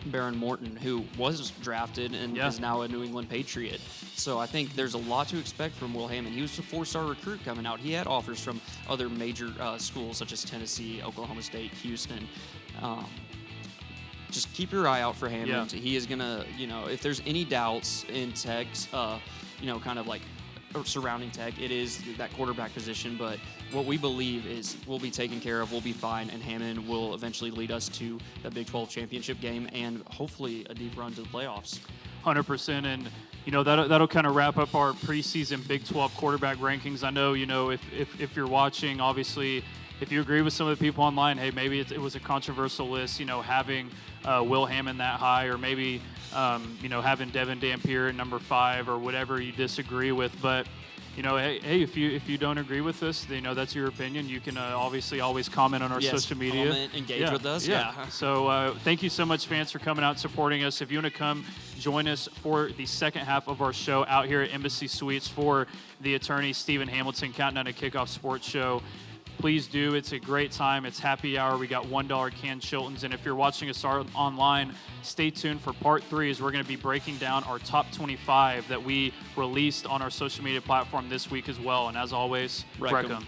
[SPEAKER 2] Baron Morton, who was drafted and is now a New England Patriot. So I think there's a lot to expect from Will Hammond. He was a 4-star recruit coming out. He had offers from other major schools such as Tennessee, Oklahoma State, Houston. Just keep your eye out for Hammond. He is going to, if there's any doubts in Tech's, kind of like surrounding Tech, it is that quarterback position. But what we believe is we'll be taken care of, we'll be fine, and Hammond will eventually lead us to the Big 12 championship game and hopefully a deep run to the playoffs.
[SPEAKER 1] 100%. And, that'll kind of wrap up our preseason Big 12 quarterback rankings. I know, if you're watching, obviously, if you agree with some of the people online, hey, maybe it was a controversial list, having Will Hammond that high, or maybe, having Devin Dampier at number 5 or whatever you disagree with. But, hey, if you don't agree with this, that's your opinion. You can obviously always comment on our social media.
[SPEAKER 2] Comment, engage with us. Yeah.
[SPEAKER 1] So thank you so much, fans, for coming out and supporting us. If you want to come join us for the second half of our show out here at Embassy Suites for the attorney Stephen Hamilton Countdown to Kickoff Sports Show, please do. It's a great time. It's happy hour. We got $1 canned Chiltons. And if you're watching us online, stay tuned for part 3 as we're going to be breaking down our top 25 that we released on our social media platform this week as well. And as always, wreck 'em.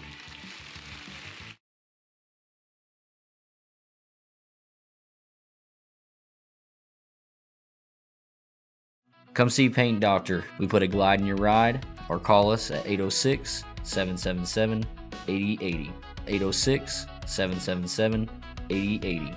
[SPEAKER 4] Come see Paint Doctor. We put a glide in your ride, or call us at 806-777-8080. 806-777-8080.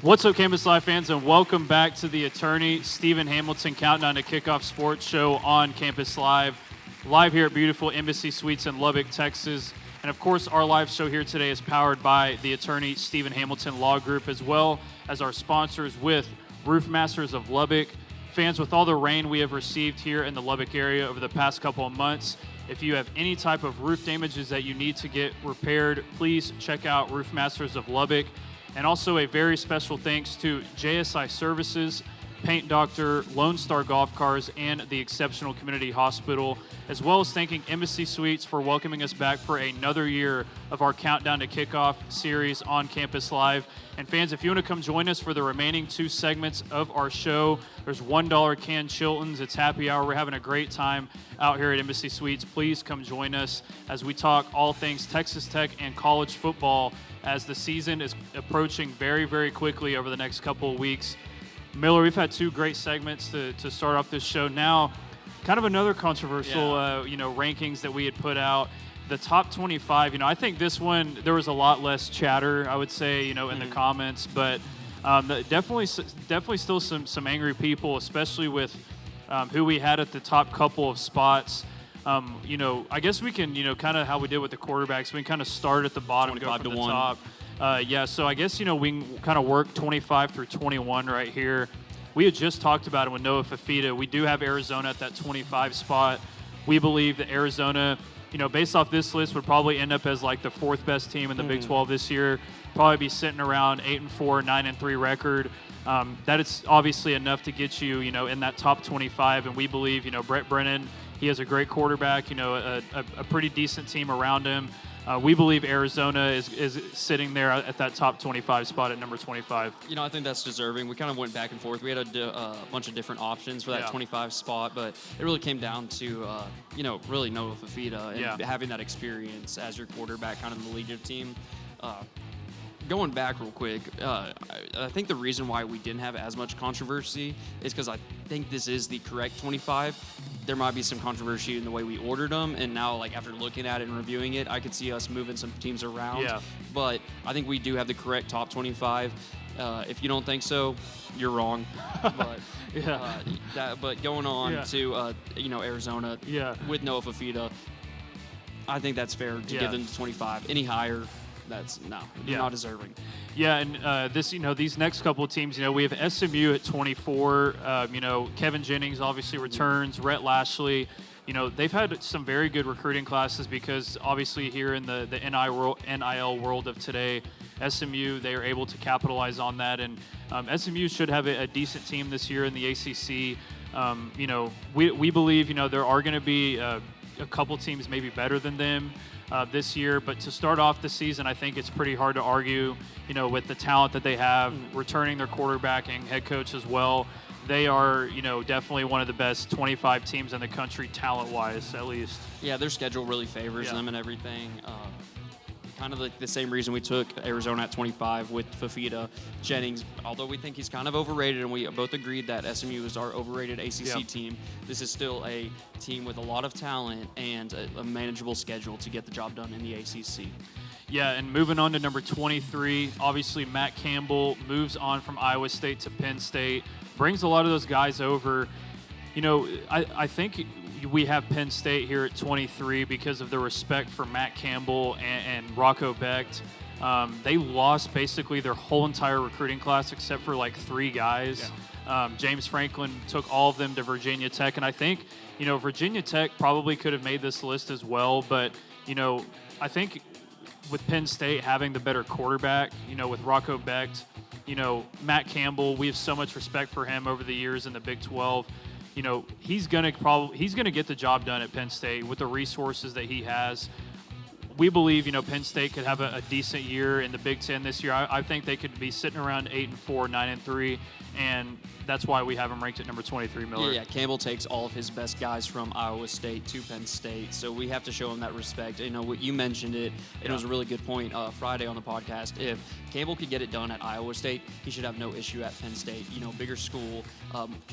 [SPEAKER 1] What's up, Campus Live fans, and welcome back to the Attorney Stephen Hamilton Countdown to Kickoff Sports Show on Campus Live here at beautiful Embassy Suites in Lubbock, Texas. And of course, our live show here today is powered by the Attorney Stephen Hamilton Law Group, as well as our sponsors with Roof Masters of Lubbock. Fans, with all the rain we have received here in the Lubbock area over the past couple of months, if you have any type of roof damages that you need to get repaired, please check out Roof Masters of Lubbock. And also a very special thanks to JSI Services, Paint Doctor, Lone Star Golf Cars, and the Exceptional Community Hospital, as well as thanking Embassy Suites for welcoming us back for another year of our Countdown to Kickoff series on Campus Live. And fans, if you want to come join us for the remaining 2 segments of our show, there's $1 canned Chiltons. It's happy hour. We're having a great time out here at Embassy Suites. Please come join us as we talk all things Texas Tech and college football as the season is approaching very, very quickly over the next couple of weeks. Miller, we've had 2 great segments to start off this show. Now, kind of another controversial, rankings that we had put out. The top 25, I think this one, there was a lot less chatter, I would say, in the comments, but definitely still some angry people, especially with who we had at the top couple of spots. I guess we can, kind of how we did with the quarterbacks, we can kind of start at the bottom, go from the top. So I guess, we can kind of work 25 through 21 right here. We had just talked about it with Noah Fafita. We do have Arizona at that 25 spot. We believe that Arizona, based off this list, would probably end up as like the 4th best team in the Big 12 this year. Probably be sitting around 8-4, 9-3 record. That is obviously enough to get you, in that top 25. And we believe, Brett Brennan, he has a great quarterback, a pretty decent team around him. We believe Arizona is sitting there at that top 25 spot at number 25.
[SPEAKER 2] I think that's deserving. We kind of went back and forth. We had a bunch of different options for that 25 spot, but it really came down to, really Noah Fafita and having that experience as your quarterback kind of in the leader team. Going back real quick, I think the reason why we didn't have as much controversy is because I think this is the correct 25. There might be some controversy in the way we ordered them, and now, after looking at it and reviewing it, I could see us moving some teams around.
[SPEAKER 1] Yeah.
[SPEAKER 2] But I think we do have the correct top 25. If you don't think so, you're wrong. But but going on to Arizona with Noah Fafita, I think that's fair to give them to 25. Any higher, that's not deserving.
[SPEAKER 1] Yeah, and these next couple of teams, we have SMU at 24. Kevin Jennings obviously returns. Rhett Lashley, they've had some very good recruiting classes because obviously here in the NIL world of today, SMU, they are able to capitalize on that. And SMU should have a decent team this year in the ACC. We believe, there are going to be a couple teams maybe better than them this year, but to start off the season, I think it's pretty hard to argue, with the talent that they have, returning their quarterback and head coach as well. They are, definitely one of the best 25 teams in the country, talent-wise, at least.
[SPEAKER 2] Yeah, their schedule really favors them and everything. Kind of like the same reason we took Arizona at 25 with Fafita. Jennings, although we think he's kind of overrated, and we both agreed that SMU is our overrated ACC team, this is still a team with a lot of talent and a manageable schedule to get the job done in the ACC.
[SPEAKER 1] Yeah, and moving on to number 23, obviously Matt Campbell moves on from Iowa State to Penn State, brings a lot of those guys over. I think we have Penn State here at 23 because of the respect for Matt Campbell and Rocco Becht. They lost basically their whole entire recruiting class except for 3 guys. Yeah. James Franklin took all of them to Virginia Tech, and I think, Virginia Tech probably could have made this list as well, but, I think with Penn State having the better quarterback, with Rocco Becht, Matt Campbell, we have so much respect for him over the years in the Big 12. He's gonna get the job done at Penn State with the resources that he has. We believe, Penn State could have a decent year in the Big Ten this year. I think they could be sitting around 8-4, 9-3, and that's why we have them ranked at number 23, Miller.
[SPEAKER 2] Yeah, Campbell takes all of his best guys from Iowa State to Penn State, so we have to show him that respect. You mentioned it. It was a really good point Friday on the podcast. If Campbell could get it done at Iowa State, he should have no issue at Penn State. Bigger school,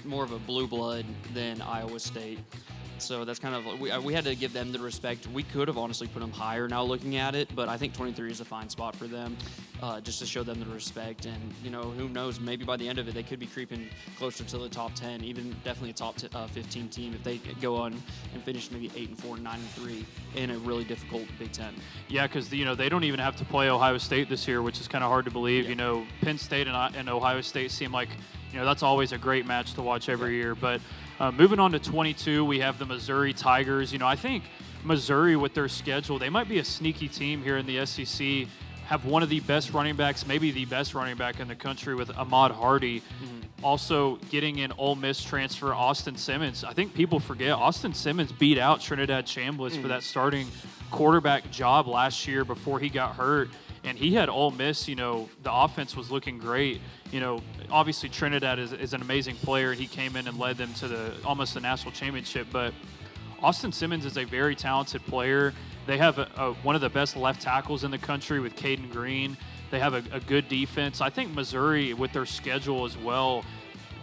[SPEAKER 2] more of a blue blood than Iowa State. So that's kind of, we had to give them the respect. We could have honestly put them higher now looking at it, but I think 23 is a fine spot for them, just to show them the respect. And, who knows, maybe by the end of it, they could be creeping closer to the top 10, even definitely a top 15 team if they go on and finish maybe 8-4, 9-3 in a really difficult Big Ten.
[SPEAKER 1] Yeah, because, they don't even have to play Ohio State this year, which is kind of hard to believe.
[SPEAKER 2] Yeah.
[SPEAKER 1] Penn State and Ohio State seem like, that's always a great match to watch every year. But moving on to 22, we have the Missouri Tigers. I think Missouri, with their schedule, they might be a sneaky team here in the SEC. Have one of the best running backs, maybe the best running back in the country with Ahmad Hardy. Mm-hmm. Also getting in Ole Miss transfer Austin Simmons. I think people forget Austin Simmons beat out Trinidad Chambliss for that starting quarterback job last year before he got hurt. And he had Ole Miss, the offense was looking great. Obviously Trinidad is an amazing player, and he came in and led them to almost the national championship. But Austin Simmons is a very talented player. They have one of the best left tackles in the country with Caden Green. They have a good defense. I think Missouri, with their schedule as well,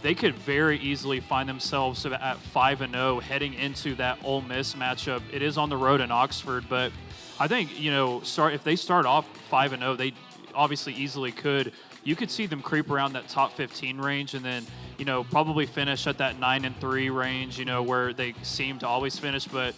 [SPEAKER 1] they could very easily find themselves at 5-0 heading into that Ole Miss matchup. It is on the road in Oxford, but I think, if they start off 5-0, they obviously easily could. You could see them creep around that top 15 range and then, probably finish at that 9-3 range, where they seem to always finish. But,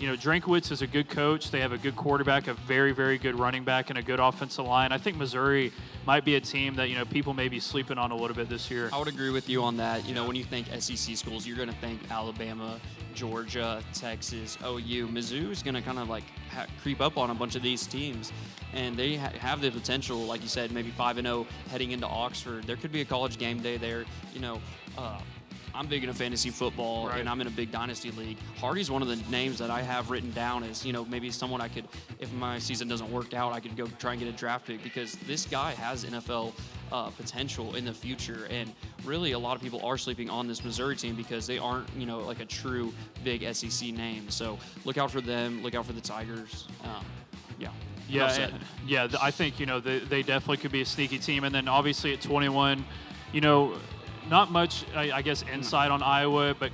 [SPEAKER 1] Drinkwitz is a good coach. They have a good quarterback, a very, very good running back, and a good offensive line. I think Missouri might be a team that, people may be sleeping on a little bit this year.
[SPEAKER 2] I would agree with you on that. When you think SEC schools, you're going to think Alabama, Georgia, Texas, OU. Mizzou is going to kind of creep up on a bunch of these teams. And they have the potential, like you said, maybe 5-0 heading into Oxford. There could be a college game day there. I'm big into fantasy football, and I'm in a big dynasty league. Hardy's one of the names that I have written down as, maybe someone I could, if my season doesn't work out, I could go try and get a draft pick, because this guy has NFL potential in the future. And really, a lot of people are sleeping on this Missouri team because they aren't, like a true big SEC name. So look out for them. Look out for the Tigers.
[SPEAKER 1] Yeah, I think, they definitely could be a sneaky team. And then obviously at 21, not much, I guess, insight on Iowa, but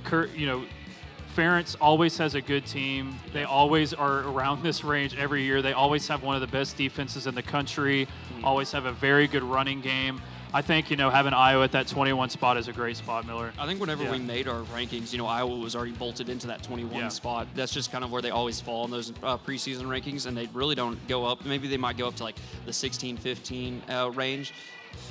[SPEAKER 1] Ferentz always has a good team. They always are around this range every year. They always have one of the best defenses in the country, always have a very good running game. I think, having Iowa at that 21 spot is a great spot, Miller.
[SPEAKER 2] I think whenever we made our rankings, Iowa was already bolted into that 21 spot. That's just kind of where they always fall in those preseason rankings, and they really don't go up. Maybe they might go up to the 16, 15 range.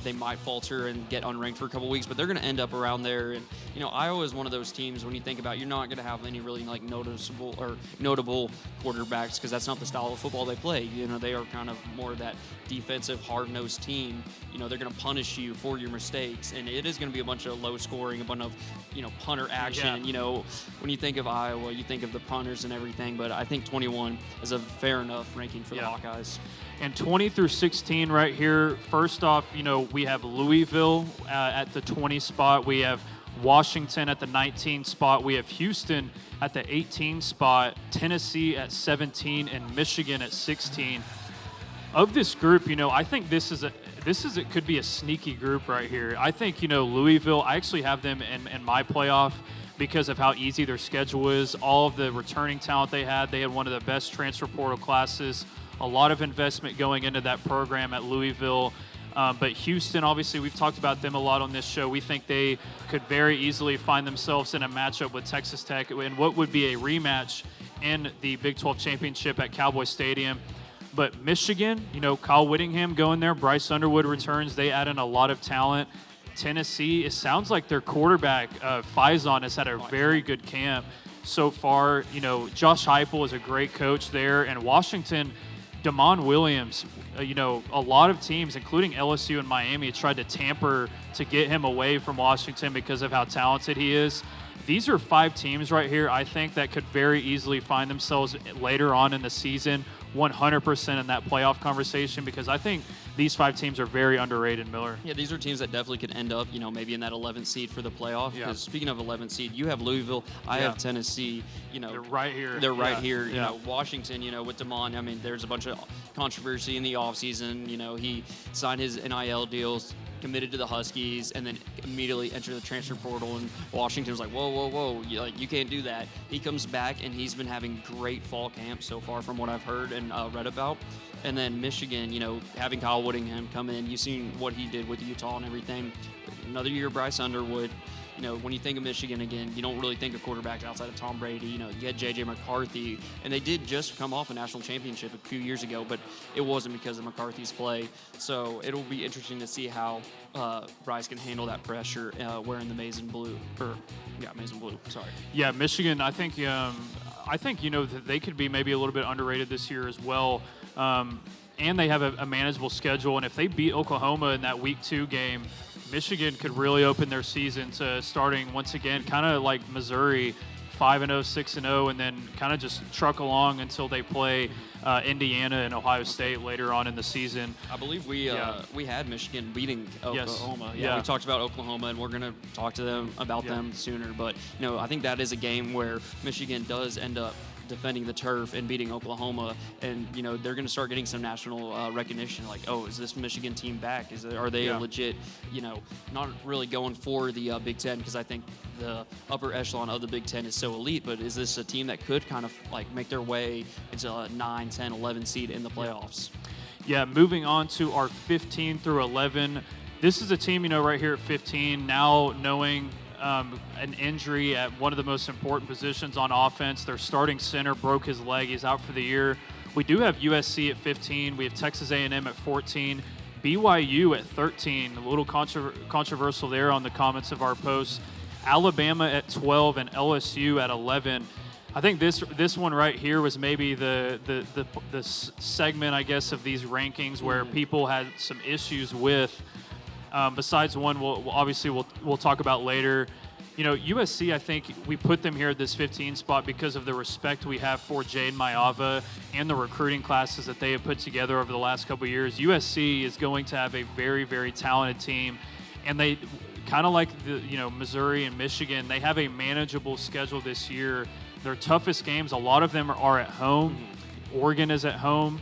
[SPEAKER 2] They might falter and get unranked for a couple weeks, but they're going to end up around there. And Iowa is one of those teams, when you think about it, you're not going to have any really noticeable or notable quarterbacks, because that's not the style of football they play. They are kind of more that defensive, hard-nosed team. They're going to punish you for your mistakes, and it is going to be a bunch of low scoring, a bunch of punter action.
[SPEAKER 1] Yeah.
[SPEAKER 2] When you think of Iowa, you think of the punters and everything, but I think 21 is a fair enough ranking for the Hawkeyes.
[SPEAKER 1] And 20 through 16 right here. First off, we have Louisville at the 20 spot. We have Washington at the 19 spot. We have Houston at the 18 spot, Tennessee at 17, and Michigan at 16. Of this group, I think it could be a sneaky group right here. I think, Louisville, I actually have them in my playoff because of how easy their schedule is. All of the returning talent they had one of the best transfer portal classes. A lot of investment going into that program at Louisville. But Houston, obviously, we've talked about them a lot on this show. We think they could very easily find themselves in a matchup with Texas Tech in what would be a rematch in the Big 12 championship at Cowboy Stadium. But Michigan, Kyle Whittingham going there. Bryce Underwood returns. They add in a lot of talent. Tennessee, it sounds like their quarterback, Faison, has had a very good camp so far. Josh Heupel is a great coach there. And Washington, Damon Williams, a lot of teams, including LSU and Miami, tried to tamper to get him away from Washington because of how talented he is. These are 5 teams right here, I think, that could very easily find themselves later on in the season 100% in that playoff conversation, because I think these 5 teams are very underrated, Miller.
[SPEAKER 2] Yeah, these are teams that definitely could end up, maybe in that 11th seed for the playoff. Because speaking of 11th seed, you have Louisville, I have Tennessee.
[SPEAKER 1] They're right here.
[SPEAKER 2] They're right here. Washington, with Damon, there's a bunch of controversy in the offseason. He signed his NIL deals. committed to the Huskies, and then immediately entered the transfer portal. And Washington was like, whoa, you can't do that. He comes back, and he's been having great fall camp so far from what I've heard and read about. And then Michigan, having Kyle Whittingham come in, you've seen what he did with Utah and everything. Another year, Bryce Underwood. When you think of Michigan again, you don't really think of quarterbacks outside of Tom Brady. You had J.J. McCarthy, and they did just come off a national championship a few years ago, but it wasn't because of McCarthy's play. So it'll be interesting to see how Bryce can handle that pressure wearing the maize and blue. Maize and blue, sorry.
[SPEAKER 1] Yeah, Michigan, I think that they could be maybe a little bit underrated this year as well. And they have a manageable schedule, and if they beat Oklahoma in that Week 2 game, Michigan could really open their season to starting once again, kind of like Missouri, 5-0, 6-0, and then kind of just truck along until they play Indiana and Ohio State later on in the season.
[SPEAKER 2] I believe we had Michigan beating Oklahoma.
[SPEAKER 1] Yes.
[SPEAKER 2] We talked about Oklahoma, and we're going to talk to them about them sooner. But I think that is a game where Michigan does end up defending the turf and beating Oklahoma, and they're going to start getting some national recognition. Like, oh, is this Michigan team back? Are they a legit? Not really going for the Big Ten, because I think the upper echelon of the Big Ten is so elite. But is this a team that could kind of like make their way into a 9, 10, 11 seed in the playoffs?
[SPEAKER 1] Yeah, moving on to our 15 through 11. This is a team, right here at 15, now knowing an injury at one of the most important positions on offense. Their starting center broke his leg. He's out for the year. We do have USC at 15. We have Texas A&M at 14. BYU at 13. A little controversial there on the comments of our posts. Alabama at 12 and LSU at 11. I think this one right here was maybe the segment, I guess, of these rankings where people had some issues with. Besides one, we'll talk about later. USC, I think we put them here at this 15 spot because of the respect we have for Jade Mailava and the recruiting classes that they have put together over the last couple of years. USC is going to have a very, very talented team, and they kind of like Missouri and Michigan. They have a manageable schedule this year. Their toughest games, a lot of them are at home. Oregon is at home.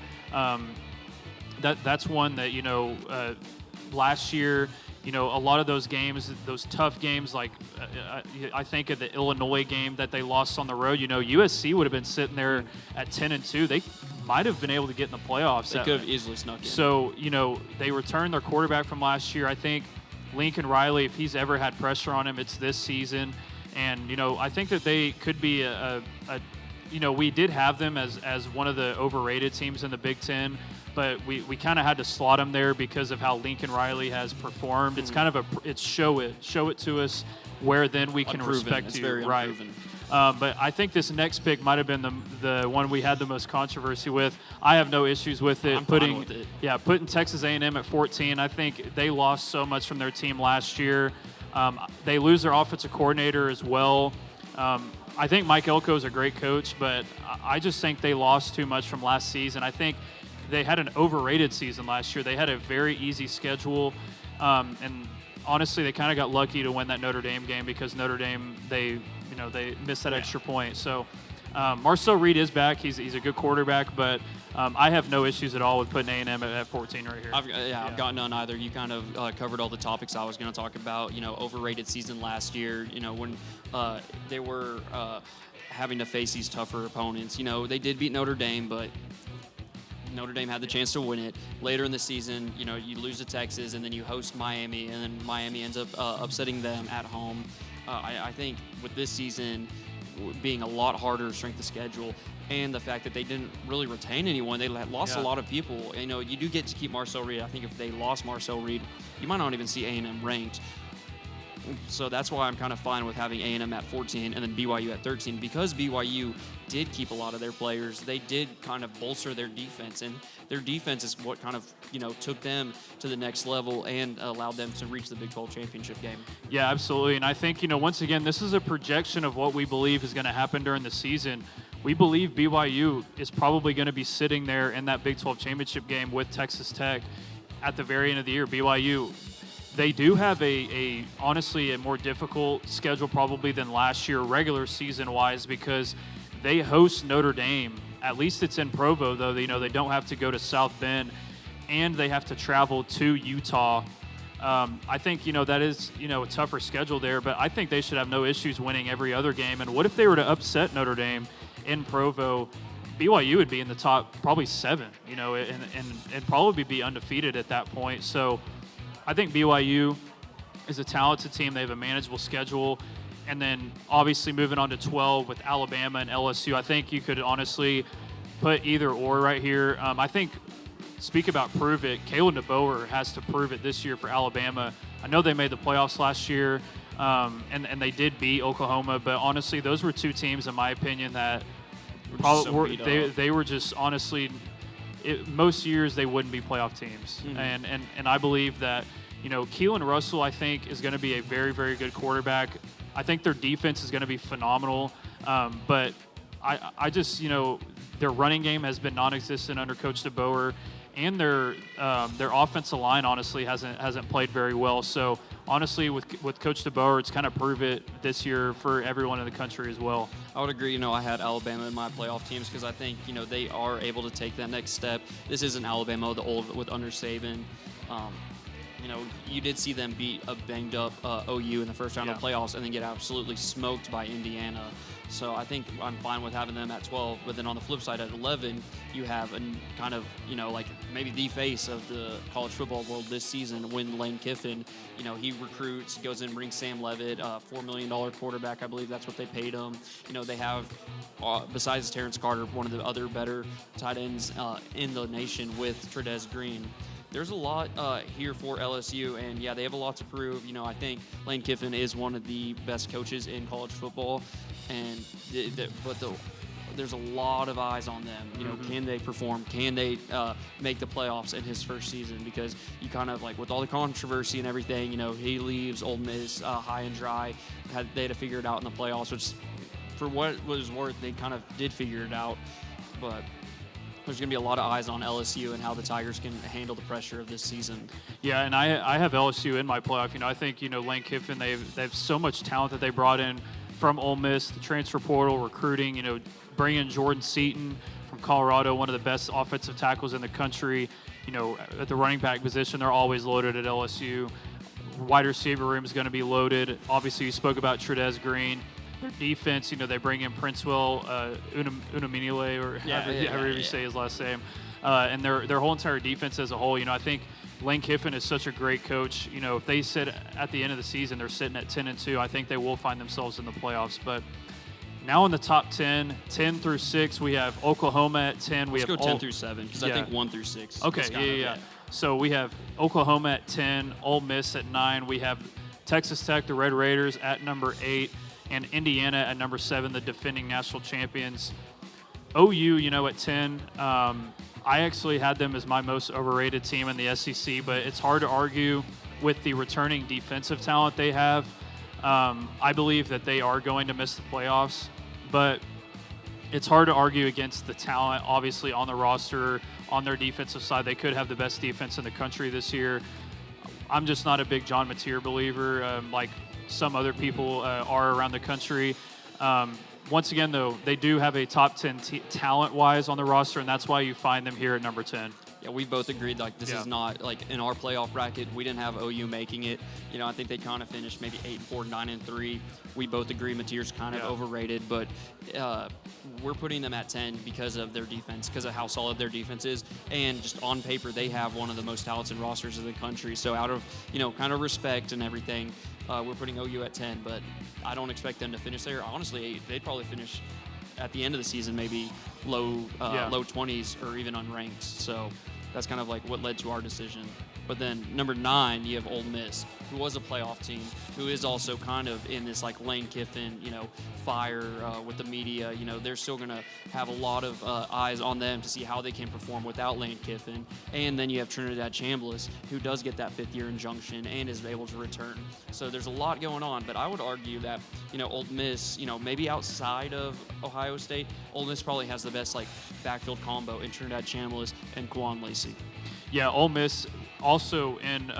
[SPEAKER 1] That's one that last year, a lot of those games, those tough games, like I think of the Illinois game that they lost on the road. USC would have been sitting there at 10-2. They might have been able to get in the playoffs.
[SPEAKER 2] They could have easily snuck in.
[SPEAKER 1] So, they returned their quarterback from last year. I think Lincoln Riley, if he's ever had pressure on him, it's this season. And, I think that they could be we did have them as one of the overrated teams in the Big Ten. But we kind of had to slot them there because of how Lincoln Riley has performed. It's kind of it's show it to us where then we can respect
[SPEAKER 2] it's
[SPEAKER 1] you.
[SPEAKER 2] Very
[SPEAKER 1] right. But I think this next pick might have been the one we had the most controversy with. I have no issues with it.
[SPEAKER 2] I'm fine with it.
[SPEAKER 1] Yeah, putting Texas A&M at 14. I think they lost so much from their team last year. They lose their offensive coordinator as well. I think Mike Elko is a great coach, but I just think they lost too much from last season. I think they had an overrated season last year. They had a very easy schedule, and honestly, they kind of got lucky to win that Notre Dame game because Notre Dame they missed that extra point. So Marcel Reed is back. He's a good quarterback, but I have no issues at all with putting A&M at 14 right here.
[SPEAKER 2] I've got none either. You kind of covered all the topics I was going to talk about. Overrated season last year. When they were having to face these tougher opponents. They did beat Notre Dame, but Notre Dame had the chance to win it. Later in the season, you lose to Texas, and then you host Miami, and then Miami ends up upsetting them at home. I think with this season being a lot harder strength of schedule, and the fact that they didn't really retain anyone, they lost a lot of people. You do get to keep Marcel Reed. I think if they lost Marcel Reed, you might not even see A&M ranked. So that's why I'm kind of fine with having A&M at 14 and then BYU at 13, because BYU did keep a lot of their players. They did kind of bolster their defense, and their defense is what kind of, took them to the next level and allowed them to reach the Big 12 championship game.
[SPEAKER 1] Yeah, absolutely. And I think, once again, this is a projection of what we believe is going to happen during the season. We believe BYU is probably going to be sitting there in that Big 12 championship game with Texas Tech at the very end of the year. BYU, they do have honestly a more difficult schedule probably than last year regular season-wise, because they host Notre Dame. At least it's in Provo, though. They don't have to go to South Bend, and they have to travel to Utah. I think, that is, a tougher schedule there, but I think they should have no issues winning every other game. And what if they were to upset Notre Dame in Provo? BYU would be in the top probably 7, and probably be undefeated at that point. So I think BYU is a talented team. They have a manageable schedule. And then obviously moving on to 12 with Alabama and LSU, I think you could honestly put either or right here. I think, speak about prove it, Kalen DeBoer has to prove it this year for Alabama. I know they made the playoffs last year, and they did beat Oklahoma, but honestly, those were 2 teams, in my opinion, that they were just honestly, most years they wouldn't be playoff teams. Mm-hmm. And I believe that, Keelan Russell, I think, is going to be a very, very good quarterback. I think their defense is going to be phenomenal, but I just, their running game has been non-existent under Coach DeBoer, and their offensive line honestly hasn't played very well. So honestly, with Coach DeBoer, it's kind of prove it this year for everyone in the country as well.
[SPEAKER 2] I would agree. I had Alabama in my playoff teams because I think they are able to take that next step. This isn't Alabama, the old with under Saban. You did see them beat a banged-up OU in the first round of playoffs and then get absolutely smoked by Indiana. So I think I'm fine with having them at 12. But then on the flip side, at 11, you have a kind of, like maybe the face of the college football world this season when Lane Kiffin, he recruits, goes in, brings Sam Leavitt, $4 million quarterback. I believe that's what they paid him. They have, besides Terrence Carter, one of the other better tight ends in the nation with Trudez Green. There's a lot here for LSU, and they have a lot to prove. I think Lane Kiffin is one of the best coaches in college football, and there's a lot of eyes on them.
[SPEAKER 1] Mm-hmm.
[SPEAKER 2] Can they perform? Can they make the playoffs in his first season? Because you kind of with all the controversy and everything, he leaves Ole Miss high and dry. They had to figure it out in the playoffs, which, for what it was worth, they kind of did figure it out, but there's going to be a lot of eyes on LSU and how the Tigers can handle the pressure of this season.
[SPEAKER 1] Yeah, and I have LSU in my playoff. I think, Lane Kiffin, they have so much talent that they brought in from Ole Miss, the transfer portal, recruiting, bringing Jordan Seaton from Colorado, one of the best offensive tackles in the country. At the running back position, they're always loaded at LSU. Wide receiver room is going to be loaded. Obviously, you spoke about Trudez Green. Their defense, they bring in Princewell Unaminile, or however you say his last name, and their whole entire defense as a whole. I think Lane Kiffin is such a great coach. If they sit at the end of the season, they're sitting at 10-2, I think they will find themselves in the playoffs. But now in the top 10 through 6, we have Oklahoma at 10.
[SPEAKER 2] Let's go 10 through 7, because I think 1 through 6.
[SPEAKER 1] Okay, yeah. So we have Oklahoma at 10, Ole Miss at 9. We have Texas Tech, the Red Raiders, at number 8. And Indiana at number 7, the defending national champions. OU, at 10. I actually had them as my most overrated team in the SEC, but it's hard to argue with the returning defensive talent they have. I believe that they are going to miss the playoffs, but it's hard to argue against the talent, obviously, on the roster, on their defensive side. They could have the best defense in the country this year. I'm just not a big John Mateer believer, like some other people are around the country. Once again, though, they do have a top 10 talent-wise on the roster, and that's why you find them here at number 10.
[SPEAKER 2] Yeah, we both agreed, this is not, in our playoff bracket, we didn't have OU making it. I think they kind of finished maybe 8-4, 9-3. We both agree Mateer's kind of overrated, but we're putting them at 10 because of their defense, because of how solid their defense is, and just on paper, they have one of the most talented rosters in the country. So out of, kind of respect and everything, we're putting OU at 10, but I don't expect them to finish there. Honestly, they'd probably finish at the end of the season maybe low 20s or even unranked. So that's kind of what led to our decision. But then number 9, you have Ole Miss, who was a playoff team, who is also kind of in this Lane Kiffin, fire with the media. They're still going to have a lot of eyes on them to see how they can perform without Lane Kiffin. And then you have Trinidad Chambliss, who does get that 5th-year injunction and is able to return. So there's a lot going on. But I would argue that, Ole Miss, maybe outside of Ohio State, Ole Miss probably has the best backfield combo in Trinidad Chambliss and Quan Lacey.
[SPEAKER 1] Yeah, Ole Miss also in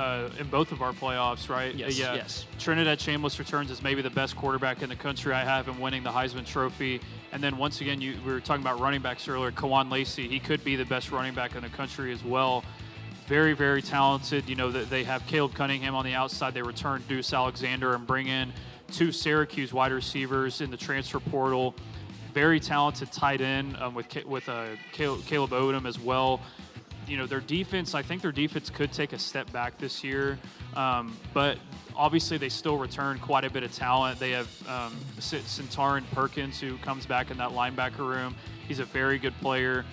[SPEAKER 1] both of our playoffs, right?
[SPEAKER 2] Yes.
[SPEAKER 1] Trinidad Chambliss returns as maybe the best quarterback in the country. I have him winning the Heisman Trophy. And then once again, we were talking about running backs earlier. Quan Lacey, he could be the best running back in the country as well. very, very talented. They have Caleb Cunningham on the outside. They return Deuce Alexander and bring in 2 Syracuse wide receivers in the transfer portal. Very talented tight end with Caleb Odom as well. Their defense, I think their defense could take a step back this year, but obviously they still return quite a bit of talent. They have Centauran Perkins, who comes back in that linebacker room. He's a very good player.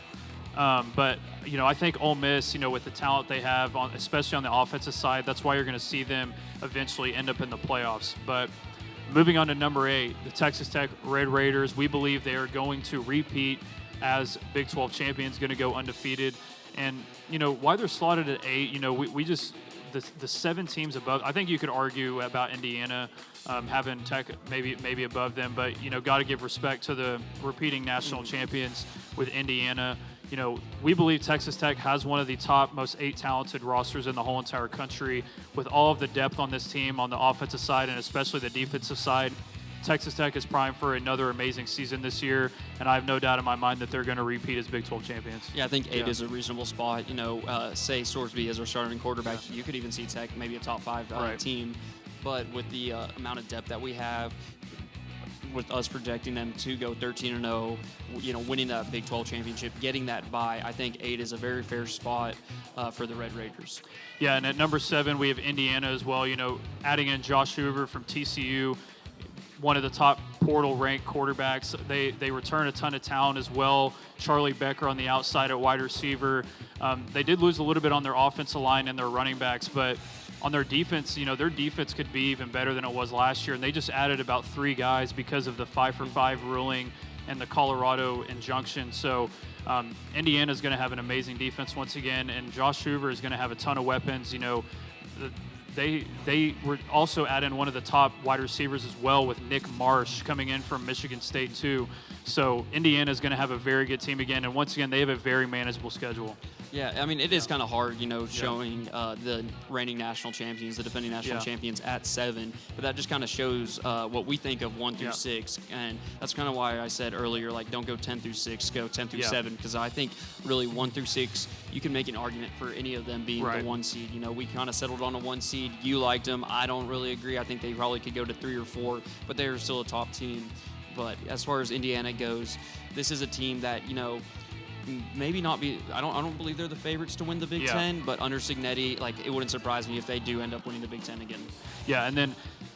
[SPEAKER 1] But I think Ole Miss, with the talent they have, especially on the offensive side, that's why you're going to see them eventually end up in the playoffs. But moving on to number 8, the Texas Tech Red Raiders, we believe they are going to repeat as Big 12 champions, going to go undefeated. And, why they're slotted at 8, we just the 7 teams above. I think you could argue about Indiana having Tech maybe above them, but, got to give respect to the repeating national champions with Indiana. We believe Texas Tech has one of the top most 8 talented rosters in the whole entire country. With all of the depth on this team on the offensive side and especially the defensive side, Texas Tech is primed for another amazing season this year, and I have no doubt in my mind that they're going to repeat as Big 12 champions.
[SPEAKER 2] Yeah, I think 8 is a reasonable spot. Say Sorsby is our starting quarterback. You could even see Tech maybe a top 5 team. But with the amount of depth that we have, with us projecting them to go 13-0, winning that Big 12 championship, getting that bye, I think 8 is a very fair spot for the Red Raiders.
[SPEAKER 1] Yeah, and at number 7, we have Indiana as well. Adding in Josh Hoover from TCU, one of the top portal-ranked quarterbacks. They return a ton of talent as well. Charlie Becker on the outside at wide receiver. They did lose a little bit on their offensive line and their running backs, but on their defense, their defense could be even better than it was last year. And they just added about 3 guys because of the 5-for-5 ruling and the Colorado injunction. So Indiana's going to have an amazing defense once again, and Josh Hoover is going to have a ton of weapons. They were also add in one of the top wide receivers as well with Nick Marsh coming in from Michigan State too. So Indiana is going to have a very good team again, and once again they have a very manageable schedule.
[SPEAKER 2] Yeah, I mean it is kind of hard, showing the reigning national champions, the defending national champions at 7, but that just kind of shows what we think of 1 through 6, and that's kind of why I said earlier, like, don't go 10 through 6, go 10 through 7, because I think really 1 through 6 you can make an argument for any of them being the 1 seed. We kind of settled on a 1 seed. You liked them. I don't really agree. I think they probably could go to 3 or 4, but they're still a top team. But as far as Indiana goes, this is a team that, maybe not be. I don't believe they're the favorites to win the Big Ten, but under Cignetti, like, it wouldn't surprise me if they do end up winning the Big Ten again. Yeah,
[SPEAKER 1] and then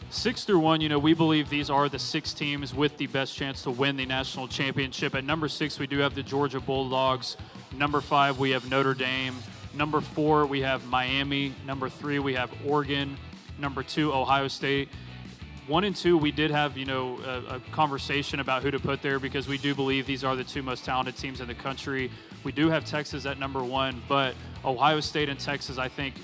[SPEAKER 1] 6 through 1, we believe these are the 6 teams with the best chance to win the national championship. At number 6, we do have the Georgia Bulldogs. Number 5, we have Notre Dame. Number 4, we have Miami. Number 3, we have Oregon. Number 2, Ohio State. 1 and 2, we did have, a conversation about who to put there because we do believe these are the 2 most talented teams in the country. We do have Texas at number 1, but Ohio State and Texas, I think,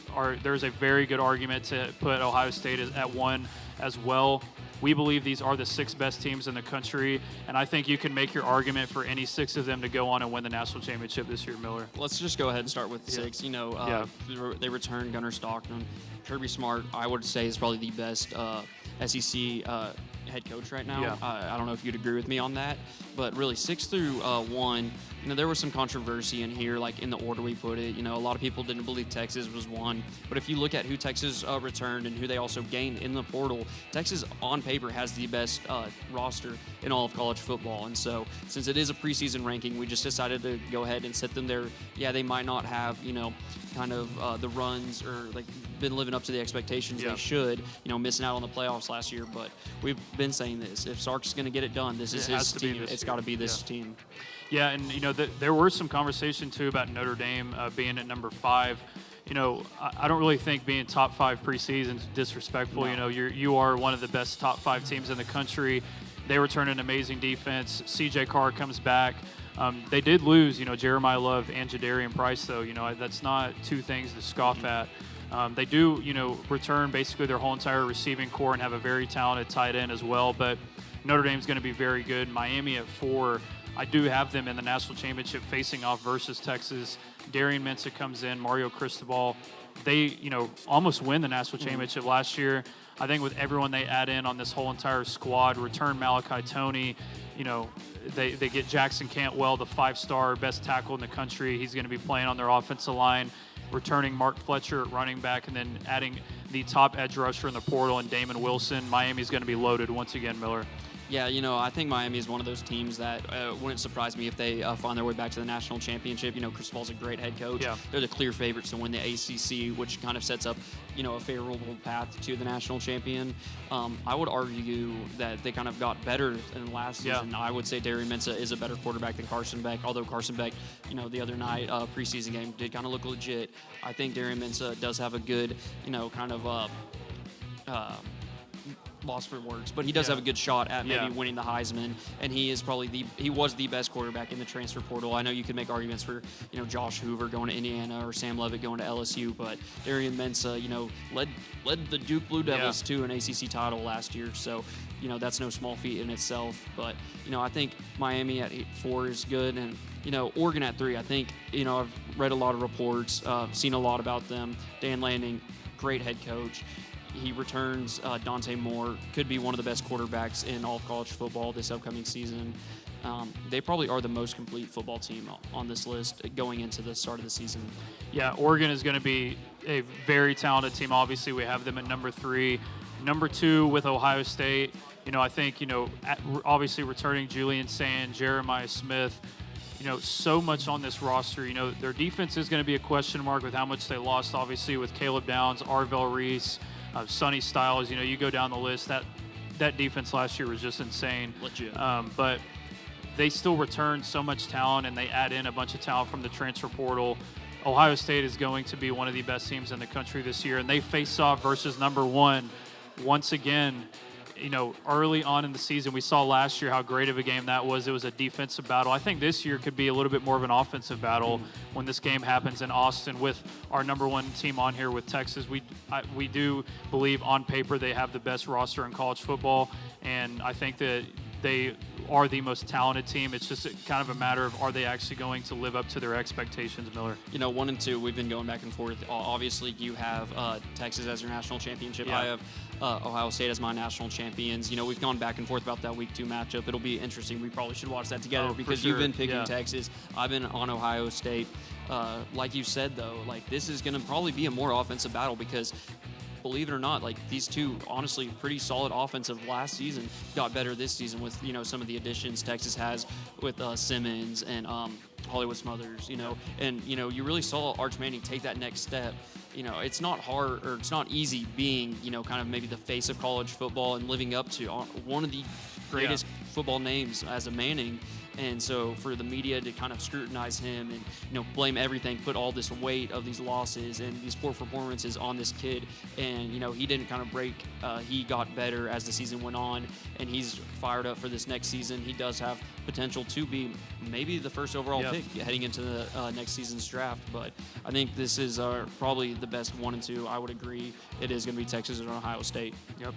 [SPEAKER 1] there's a very good argument to put Ohio State at 1 as well. We believe these are the 6 best teams in the country, and I think you can make your argument for any 6 of them to go on and win the national championship this year, Miller.
[SPEAKER 2] Let's just go ahead and start with 6. They return Gunnar Stockton. Kirby Smart, I would say, is probably the best SEC head coach right now.
[SPEAKER 1] Yeah.
[SPEAKER 2] I don't know if you'd agree with me on that, but really 6 through 1, there was some controversy in here, like in the order we put it. A lot of people didn't believe Texas was 1, but if you look at who Texas returned and who they also gained in the portal, Texas on paper has the best roster in all of college football. And so since it is a preseason ranking, we just decided to go ahead and set them there. Yeah, they might not have, kind of the runs or like been living up to the expectations they should, missing out on the playoffs last year. But we've been saying this. If Sark's going to get it done, this is his team. It's got to be this team.
[SPEAKER 1] Yeah, and, there were some conversation, too, about Notre Dame being at number 5. I don't really think being top 5 preseason is disrespectful.
[SPEAKER 2] No.
[SPEAKER 1] You are one of the best top 5 teams in the country. They return an amazing defense. C.J. Carr comes back. They did lose, Jeremiah Love and Jadarian Price, though. That's not 2 things to scoff at. They do, return basically their whole entire receiving core and have a very talented tight end as well. But Notre Dame's going to be very good. Miami at 4. I do have them in the national championship facing off versus Texas. Darian Mensah comes in, Mario Cristobal. They, almost win the national championship last year. I think with everyone they add in on this whole entire squad, return Malachi Toney, they get Jackson Cantwell, the 5-star best tackle in the country. He's going to be playing on their offensive line. returning Mark Fletcher at running back, and then adding the top edge rusher in the portal and Damon Wilson. Miami's going to be loaded once again, Miller.
[SPEAKER 2] Yeah, I think Miami is one of those teams that wouldn't surprise me if they find their way back to the national championship. Cristobal's a great head coach.
[SPEAKER 1] Yeah.
[SPEAKER 2] They're the clear favorites to win the ACC, which kind of sets up, a favorable path to the national champion. I would argue that they kind of got better than last season.
[SPEAKER 1] Yeah.
[SPEAKER 2] I would say Darian Mensah is a better quarterback than Carson Beck, although Carson Beck, the other night preseason game did kind of look legit. I think Darian Mensah does have a good, lost for words, but he does have a good shot at maybe winning the Heisman, and he is probably he was the best quarterback in the transfer portal. I know you could make arguments for Josh Hoover going to Indiana or Sam Levitt going to LSU, but Darian Mensah led the Duke Blue Devils to an ACC title last year, so that's no small feat in itself. But I think Miami at 4 is good, and Oregon at 3. I think I've read a lot of reports, seen a lot about them. Dan Lanning, great head coach. He returns Dante Moore, could be one of the best quarterbacks in all of college football this upcoming season. They probably are the most complete football team on this list going into the start of the season.
[SPEAKER 1] Yeah, Oregon is going to be a very talented team. Obviously, we have them at number 3. Number 2 with Ohio State. I think, obviously returning Julian Sand, Jeremiah Smith, so much on this roster. Their defense is going to be a question mark with how much they lost, obviously, with Caleb Downs, Arvell Reese, Sonny Styles. You go down the list. That defense last year was just insane.
[SPEAKER 2] Legit.
[SPEAKER 1] But they still return so much talent, and they add in a bunch of talent from the transfer portal. Ohio State is going to be one of the best teams in the country this year, and they face off versus number 1 once again. Early on in the season, we saw last year how great of a game that was. It was a defensive battle. I think this year could be a little bit more of an offensive battle when this game happens in Austin with our number 1 team on here with Texas. We do believe on paper they have the best roster in college football, and I think that they are the most talented team. It's just kind of a matter of, are they actually going to live up to their expectations, Miller?
[SPEAKER 2] 1 and 2, we've been going back and forth. Obviously, you have Texas as your national championship.
[SPEAKER 1] Yeah.
[SPEAKER 2] I have Ohio State as my national champions. We've gone back and forth about that week 2 matchup. It'll be interesting. We probably should watch that together because
[SPEAKER 1] sure.
[SPEAKER 2] You've been picking
[SPEAKER 1] Yeah.
[SPEAKER 2] Texas. I've been on Ohio State. Like you said, though, this is going to probably be a more offensive battle because believe it or not, these two, honestly, pretty solid offensive last season got better this season with, some of the additions Texas has with Simmons and Hollywood Smothers, and, you really saw Arch Manning take that next step. It's not hard or it's not easy being, kind of maybe the face of college football and living up to one of the greatest football names as a Manning. And so for the media to kind of scrutinize him and, blame everything, put all this weight of these losses and these poor performances on this kid. And, he didn't kind of break. He got better as the season went on, and he's fired up for this next season. He does have potential to be maybe the first overall pick heading into the next season's draft. But I think this is probably the best 1 and 2. I would agree it is going to be Texas and Ohio State.
[SPEAKER 1] Yep.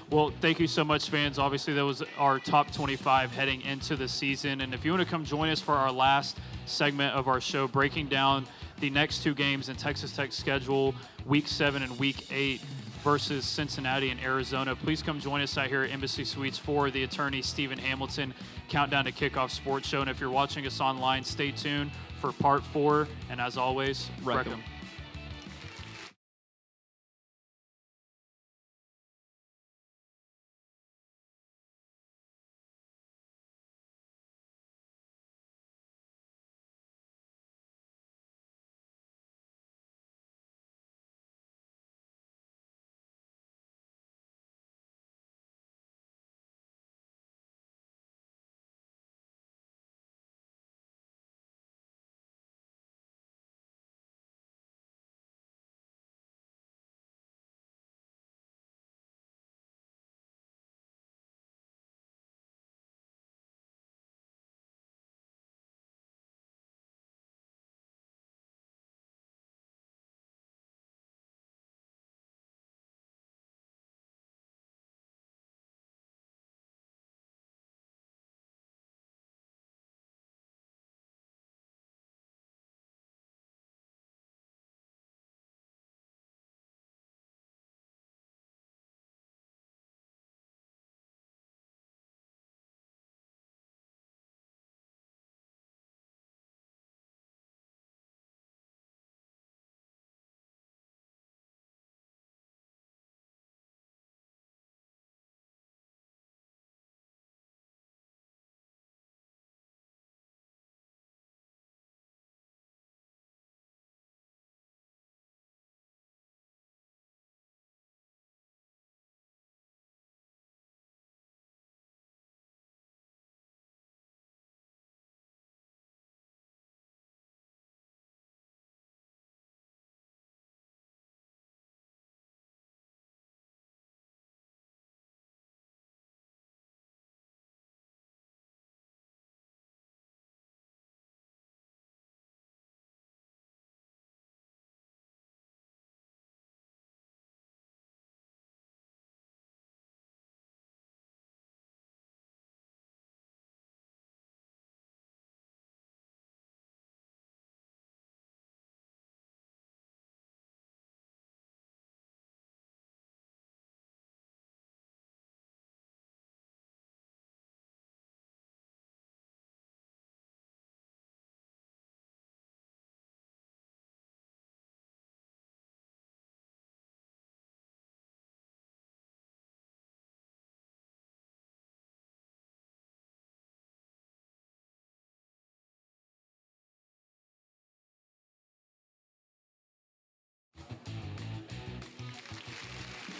[SPEAKER 1] Well, thank you so much, fans. Obviously, that was our top 25 heading into the season. And if you want to come join us for our last segment of our show, breaking down the next 2 games in Texas Tech's schedule, Week 7 and Week 8 versus Cincinnati and Arizona, please come join us out here at Embassy Suites for the attorney Stephen Hamilton Countdown to Kickoff Sports Show. And if you're watching us online, stay tuned for Part 4. And as always, wreck 'em.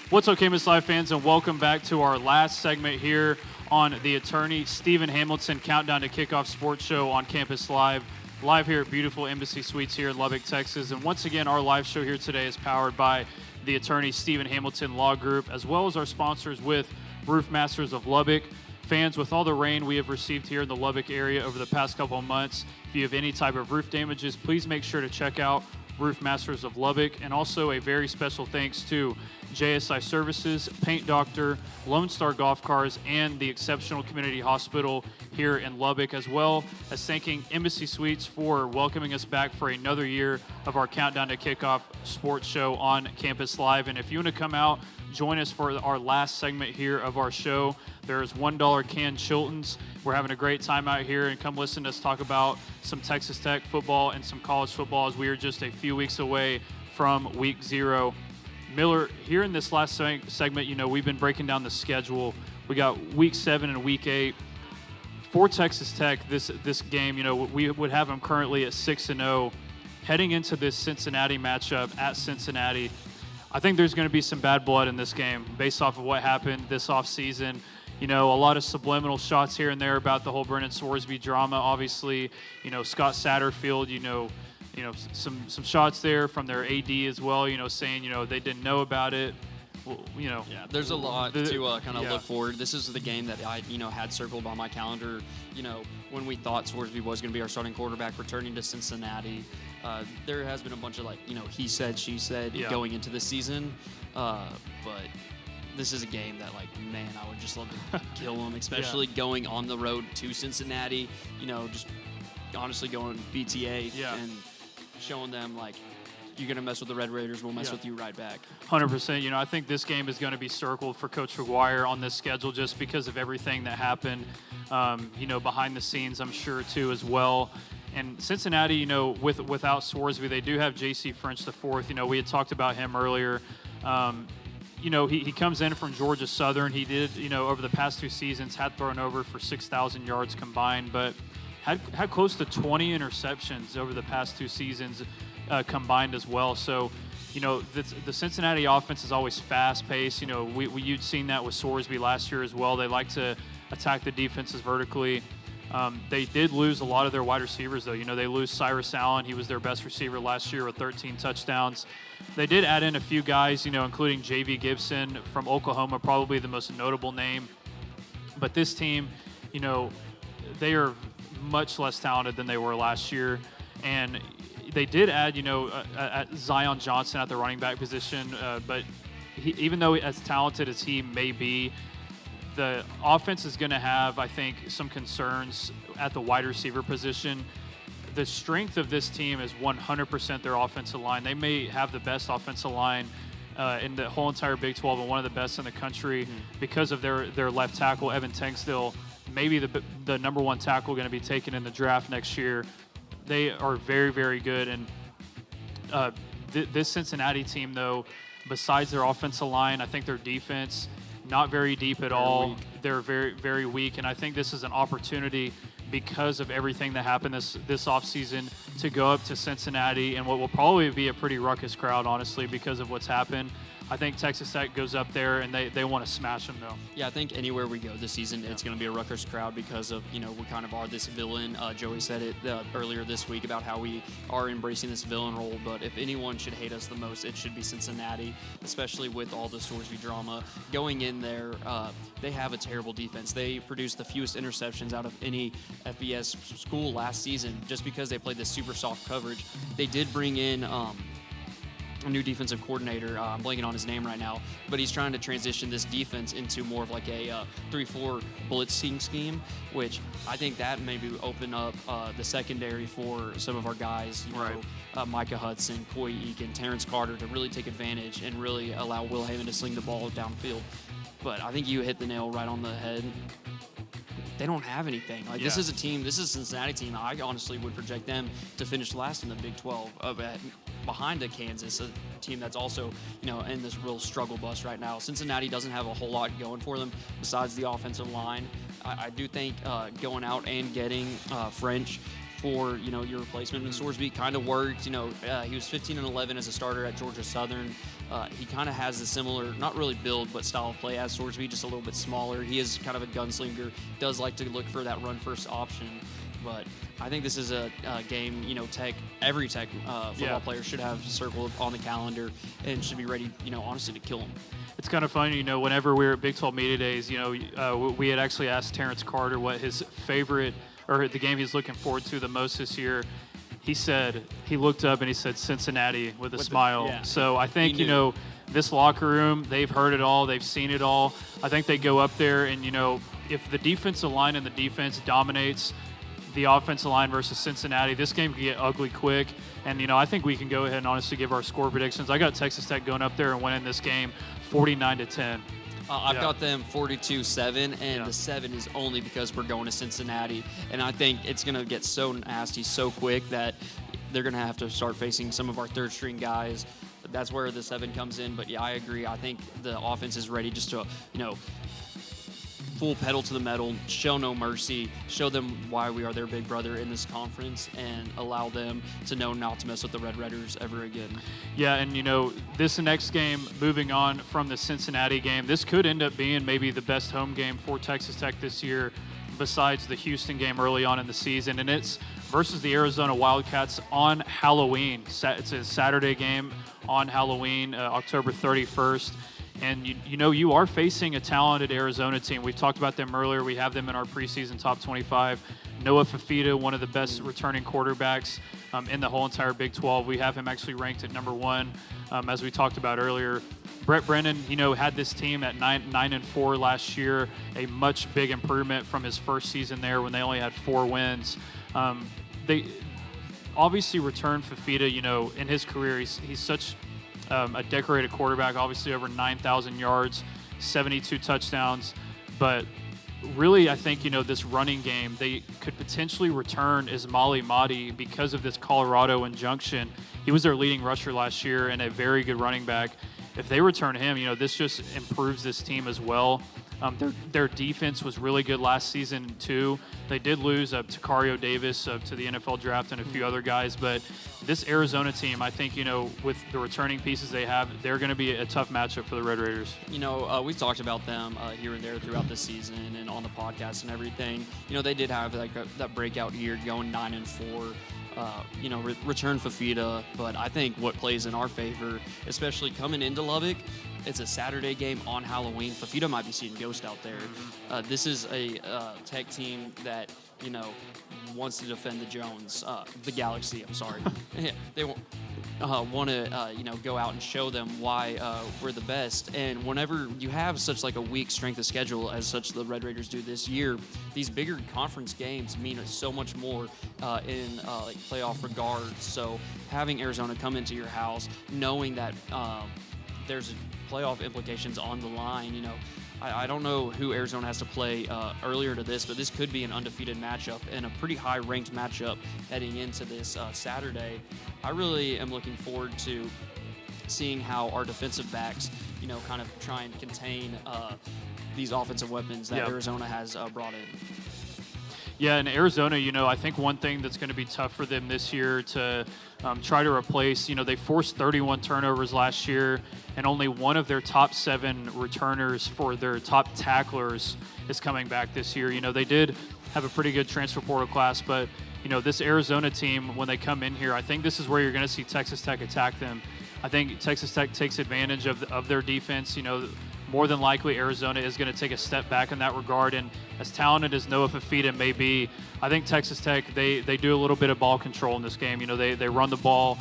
[SPEAKER 1] What's up, Campus Live fans, and welcome back to our last segment here on the Attorney Stephen Hamilton Countdown to Kickoff Sports Show on Campus Live here at beautiful Embassy Suites here in Lubbock, Texas. And once again, our live show here today is powered by the Attorney Stephen Hamilton Law Group, as well as our sponsors with Roof Masters of Lubbock. Fans, with all the rain we have received here in the Lubbock area over the past couple of months, if you have any type of roof damages, please make sure to check out Roof Masters of Lubbock. And also a very special thanks to JSI Services, Paint Doctor, Lone Star Golf Cars, and the Exceptional Community Hospital here in Lubbock, as well as thanking Embassy Suites for welcoming us back for another year of our Countdown to Kickoff Sports Show on Campus Live. And if you want to come out, join us for our last segment here of our show. There's $1 canned Chiltons. We're having a great time out here, and come listen to us talk about some Texas Tech football and some college football, as we are just a few weeks away from week 0. Miller, here in this last segment, we've been breaking down the schedule. We got week 7 and week 8. For Texas Tech, this game, we would have them currently at 6-0. Heading into this Cincinnati matchup at Cincinnati, I think there's going to be some bad blood in this game based off of what happened this offseason. A lot of subliminal shots here and there about the whole Brennan Sorsby drama. Obviously, Scott Satterfield, some shots there from their AD as well, saying, they didn't know about it. Well,
[SPEAKER 2] Yeah, there's a lot to kind of look forward. This is the game that I, had circled on my calendar, when we thought Sorsby was going to be our starting quarterback returning to Cincinnati. There has been a bunch of he said, she said going into the season. But this is a game that, man, I would just love to kill him, especially going on the road to Cincinnati, just honestly going BTA and showing them, you're going to mess with the Red Raiders, we'll mess with you right back.
[SPEAKER 1] 100%. I think this game is going to be circled for Coach McGuire on this schedule just because of everything that happened, behind the scenes, I'm sure, too, as well. And Cincinnati, without Sorsby, they do have J.C. French IV. We had talked about him earlier. He comes in from Georgia Southern. He did, over the past 2 seasons, had thrown over for 6,000 yards combined, but had close to 20 interceptions over the past 2 seasons combined as well. So, the Cincinnati offense is always fast-paced. You'd seen that with Sorsby last year as well. They like to attack the defenses vertically. They did lose a lot of their wide receivers, though. They lose Cyrus Allen. He was their best receiver last year with 13 touchdowns. They did add in a few guys, including J.V. Gibson from Oklahoma, probably the most notable name. But this team, they are much less talented than they were last year. And they did add, Zion Johnson at the running back position. But even though as talented as he may be, the offense is going to have, I think, some concerns at the wide receiver position. The strength of this team is 100% their offensive line. They may have the best offensive line in the whole entire Big 12 and one of the best in the country because of their left tackle, Evan Tankstill, maybe the number 1 tackle going to be taken in the draft next year. They are very, very good. And this Cincinnati team, though, besides their offensive line, I think their defense, not very deep at all. They're very, very weak. And I think this is an opportunity because of everything that happened this offseason to go up to Cincinnati and what will probably be a pretty ruckus crowd, honestly, because of what's happened. I think Texas Tech goes up there and they want to smash them, though.
[SPEAKER 2] Yeah, I think anywhere we go this season, it's going to be a Rutgers crowd because of, we kind of are this villain. Joey said it earlier this week about how we are embracing this villain role. But if anyone should hate us the most, it should be Cincinnati, especially with all the Sorsby drama. Going in there, they have a terrible defense. They produced the fewest interceptions out of any FBS school last season just because they played this super soft coverage. They did bring in a new defensive coordinator. I'm blanking on his name right now, but he's trying to transition this defense into more of like a 3-4 blitzing scheme, which I think that maybe open up the secondary for some of our guys, Micah Hudson, Coy Eakin, Terrence Carter, to really take advantage and really allow Will Haven to sling the ball downfield. But I think you hit the nail right on the head. They don't have anything. This is a team, this is a Cincinnati team. I honestly would project them to finish last in the Big 12 behind a Kansas, a team that's also, in this real struggle bus right now. Cincinnati doesn't have a whole lot going for them besides the offensive line. I do think going out and getting French for, you know, your replacement. And Sorsby kind of worked. You know, he was 15-11 as a starter at Georgia Southern. He kind of has a similar, not really build, but style of play as Sorsby, just a little bit smaller. He is kind of a gunslinger, does like to look for that run-first option. But I think this is a game, you know, every Tech football player should have circled on the calendar and should be ready, you know, honestly, to kill them.
[SPEAKER 1] It's kind of funny, you know, whenever we were at Big 12 Media Days, you know, we had actually asked Terrence Carter what his favorite, or the game he's looking forward to the most this year. He said, he looked up and he said Cincinnati with a smile. So I think, you know, this locker room, they've heard it all, they've seen it all. I think they go up there and, you know, if the defensive line and the defense dominates the offensive line versus Cincinnati, this game can get ugly quick. And, you know, I think we can go ahead and honestly give our score predictions. I got Texas Tech going up there and winning this game 49-10.
[SPEAKER 2] I've got them 42-7, and the 7 is only because we're going to Cincinnati. And I think it's going to get so nasty so quick that they're going to have to start facing some of our third-string guys. That's where the 7 comes in. But, yeah, I agree. I think the offense is ready just to, you know, full pedal to the metal, show no mercy, show them why we are their big brother in this conference, and allow them to know not to mess with the Red Raiders ever again.
[SPEAKER 1] Yeah, and, you know, this next game, moving on from the Cincinnati game, this could end up being maybe the best home game for Texas Tech this year besides the Houston game early on in the season, and it's versus the Arizona Wildcats on Halloween. It's a Saturday game on Halloween, October 31st. And, you know, you are facing a talented Arizona team. We've talked about them earlier. We have them in our preseason top 25. Noah Fafita, one of the best returning quarterbacks in the whole entire Big 12. We have him actually ranked at number 1, as we talked about earlier. Brett Brennan, you know, had this team at 9-4 last year, a much big improvement from his first season there when they only had 4 wins. They obviously returned Fafita, you know, in his career. He's such a decorated quarterback, obviously over 9,000 yards, 72 touchdowns. But really, I think, you know, this running game, they could potentially return Ismaili Mahdi because of this Colorado injunction. He was their leading rusher last year and a very good running back. If they return him, you know, this just improves this team as well. Their defense was really good last season, too. They did lose Takario Davis to the NFL draft and a few other guys. But this Arizona team, I think, you know, with the returning pieces they have, they're going to be a tough matchup for the Red Raiders.
[SPEAKER 2] You know, we've talked about them here and there throughout the season and on the podcast and everything. You know, they did have like that breakout year going 9-4. You know, return Fafita, but I think what plays in our favor, especially coming into Lubbock, it's a Saturday game on Halloween. Fafita might be seeing ghosts out there. This is a Tech team that, you know, wants to defend the Galaxy. I'm sorry. They want to, you know, go out and show them why we're the best. And whenever you have such like a weak strength of schedule as such the Red Raiders do this year, these bigger conference games mean so much more in like playoff regards. So having Arizona come into your house, knowing that there's playoff implications on the line, you know, I don't know who Arizona has to play earlier to this, but this could be an undefeated matchup and a pretty high-ranked matchup heading into this Saturday. I really am looking forward to seeing how our defensive backs, you know, kind of try and contain these offensive weapons that Arizona has brought in.
[SPEAKER 1] Yeah, and Arizona, you know, I think one thing that's going to be tough for them this year to try to replace, you know, they forced 31 turnovers last year, and only one of their top 7 returners for their top tacklers is coming back this year. You know, they did have a pretty good transfer portal class, but, you know, this Arizona team, when they come in here, I think this is where you're going to see Texas Tech attack them. I think Texas Tech takes advantage of their defense. You know, more than likely Arizona is going to take a step back in that regard. And as talented as Noah Fafita may be, I think Texas Tech, they do a little bit of ball control in this game. You know, they run the ball,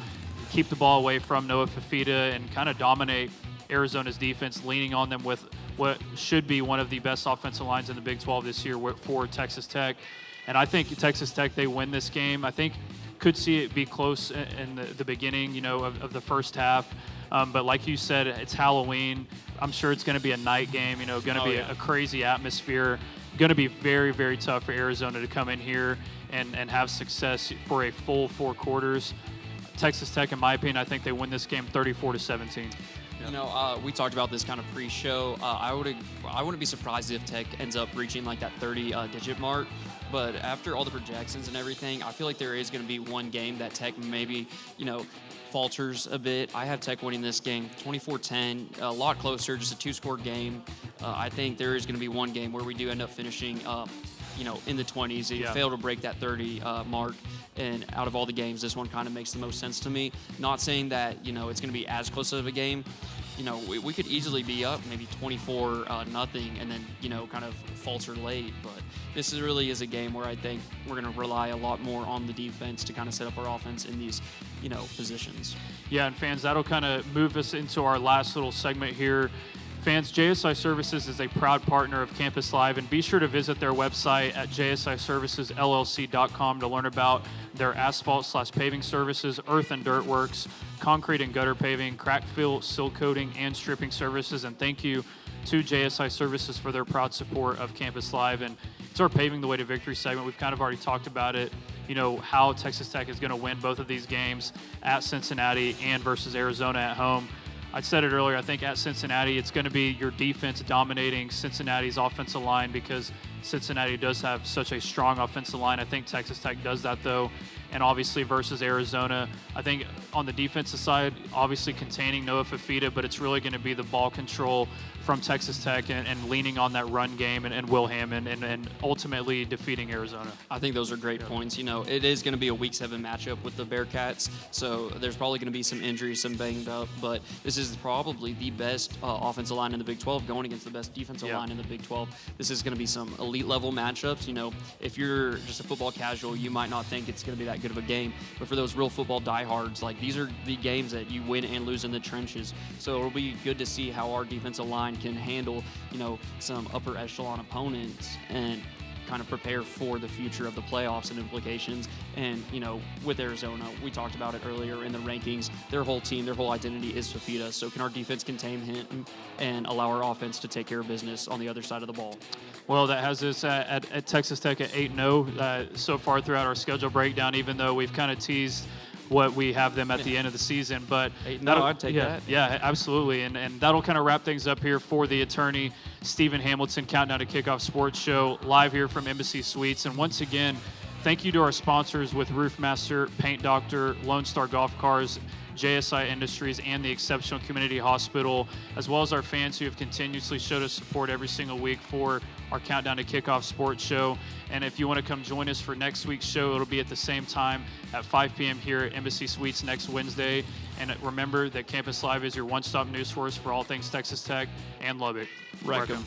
[SPEAKER 1] keep the ball away from Noah Fafita, and kind of dominate Arizona's defense, leaning on them with what should be one of the best offensive lines in the Big 12 this year for Texas Tech. And I think Texas Tech, they win this game. I think could see it be close in the beginning, you know, of the first half. But like you said, it's Halloween. I'm sure it's going to be a night game, you know, going to be a crazy atmosphere. Going to be very, very tough for Arizona to come in here and have success for a full 4 quarters. Texas Tech, in my opinion, I think they win this game 34-17.
[SPEAKER 2] You know, we talked about this kind of pre-show. I wouldn't be surprised if Tech ends up reaching like that 30-digit mark. But after all the projections and everything, I feel like there is going to be one game that Tech maybe, falters a bit. I have Tech winning this game 24-10, a lot closer, just a 2-score game. I think there is going to be one game where we do end up finishing, in the 20s. You fail to break that 30 mark. And out of all the games, this one kind of makes the most sense to me. Not saying that, it's going to be as close of a game. We could easily be up maybe 24-0 and then, kind of falter late. But this really is a game where I think we're going to rely a lot more on the defense to kind of set up our offense in these, positions.
[SPEAKER 1] Yeah, and fans, that'll kind of move us into our last little segment here. Fans, JSI Services is a proud partner of Campus Live, and be sure to visit their website at jsiservicesllc.com to learn about their asphalt/paving services, earth and dirt works, concrete and gutter paving, crack fill, seal coating, and stripping services. And thank you to JSI Services for their proud support of Campus Live. And it's our Paving the Way to Victory segment. We've kind of already talked about it, how Texas Tech is going to win both of these games at Cincinnati and versus Arizona at home. I said it earlier, I think at Cincinnati, it's going to be your defense dominating Cincinnati's offensive line because Cincinnati does have such a strong offensive line. I think Texas Tech does that, though. And obviously versus Arizona, I think on the defensive side, obviously containing Noah Fafita, but it's really going to be the ball control from Texas Tech and leaning on that run game and Will Hammond and ultimately defeating Arizona.
[SPEAKER 2] I think those are great points. It is going to be a Week 7 matchup with the Bearcats, so there's probably going to be some injuries, some banged up, but this is probably the best offensive line in the Big 12 going against the best defensive line in the Big 12. This is going to be some elite level matchups. If you're just a football casual, you might not think it's going to be that good of a game, but for those real football diehards, like these are the games that you win and lose in the trenches. So it'll be good to see how our defensive line can handle, some upper echelon opponents and kind of prepare for the future of the playoffs and implications. And, with Arizona, we talked about it earlier in the rankings, their whole team, their whole identity is Fafita. So can our defense contain him and allow our offense to take care of business on the other side of the ball?
[SPEAKER 1] Well, that has us at Texas Tech at 8-0 so far throughout our schedule breakdown, even though we've kind of teased what we have them at the end of the season. But
[SPEAKER 2] I'd take that.
[SPEAKER 1] Yeah, absolutely. And that'll kind of wrap things up here for the attorney, Stephen Hamilton, Countdown to Kickoff Sports Show, live here from Embassy Suites. And once again, thank you to our sponsors with Roofmaster, Paint Doctor, Lone Star Golf Cars, JSI Industries, and the Exceptional Community Hospital, as well as our fans who have continuously showed us support every single week for our Countdown to Kickoff Sports Show. And if you want to come join us for next week's show, it'll be at the same time at 5 p.m. here at Embassy Suites next Wednesday. And remember that Campus Live is your one-stop news source for all things Texas Tech and Lubbock.
[SPEAKER 2] Wreck 'em.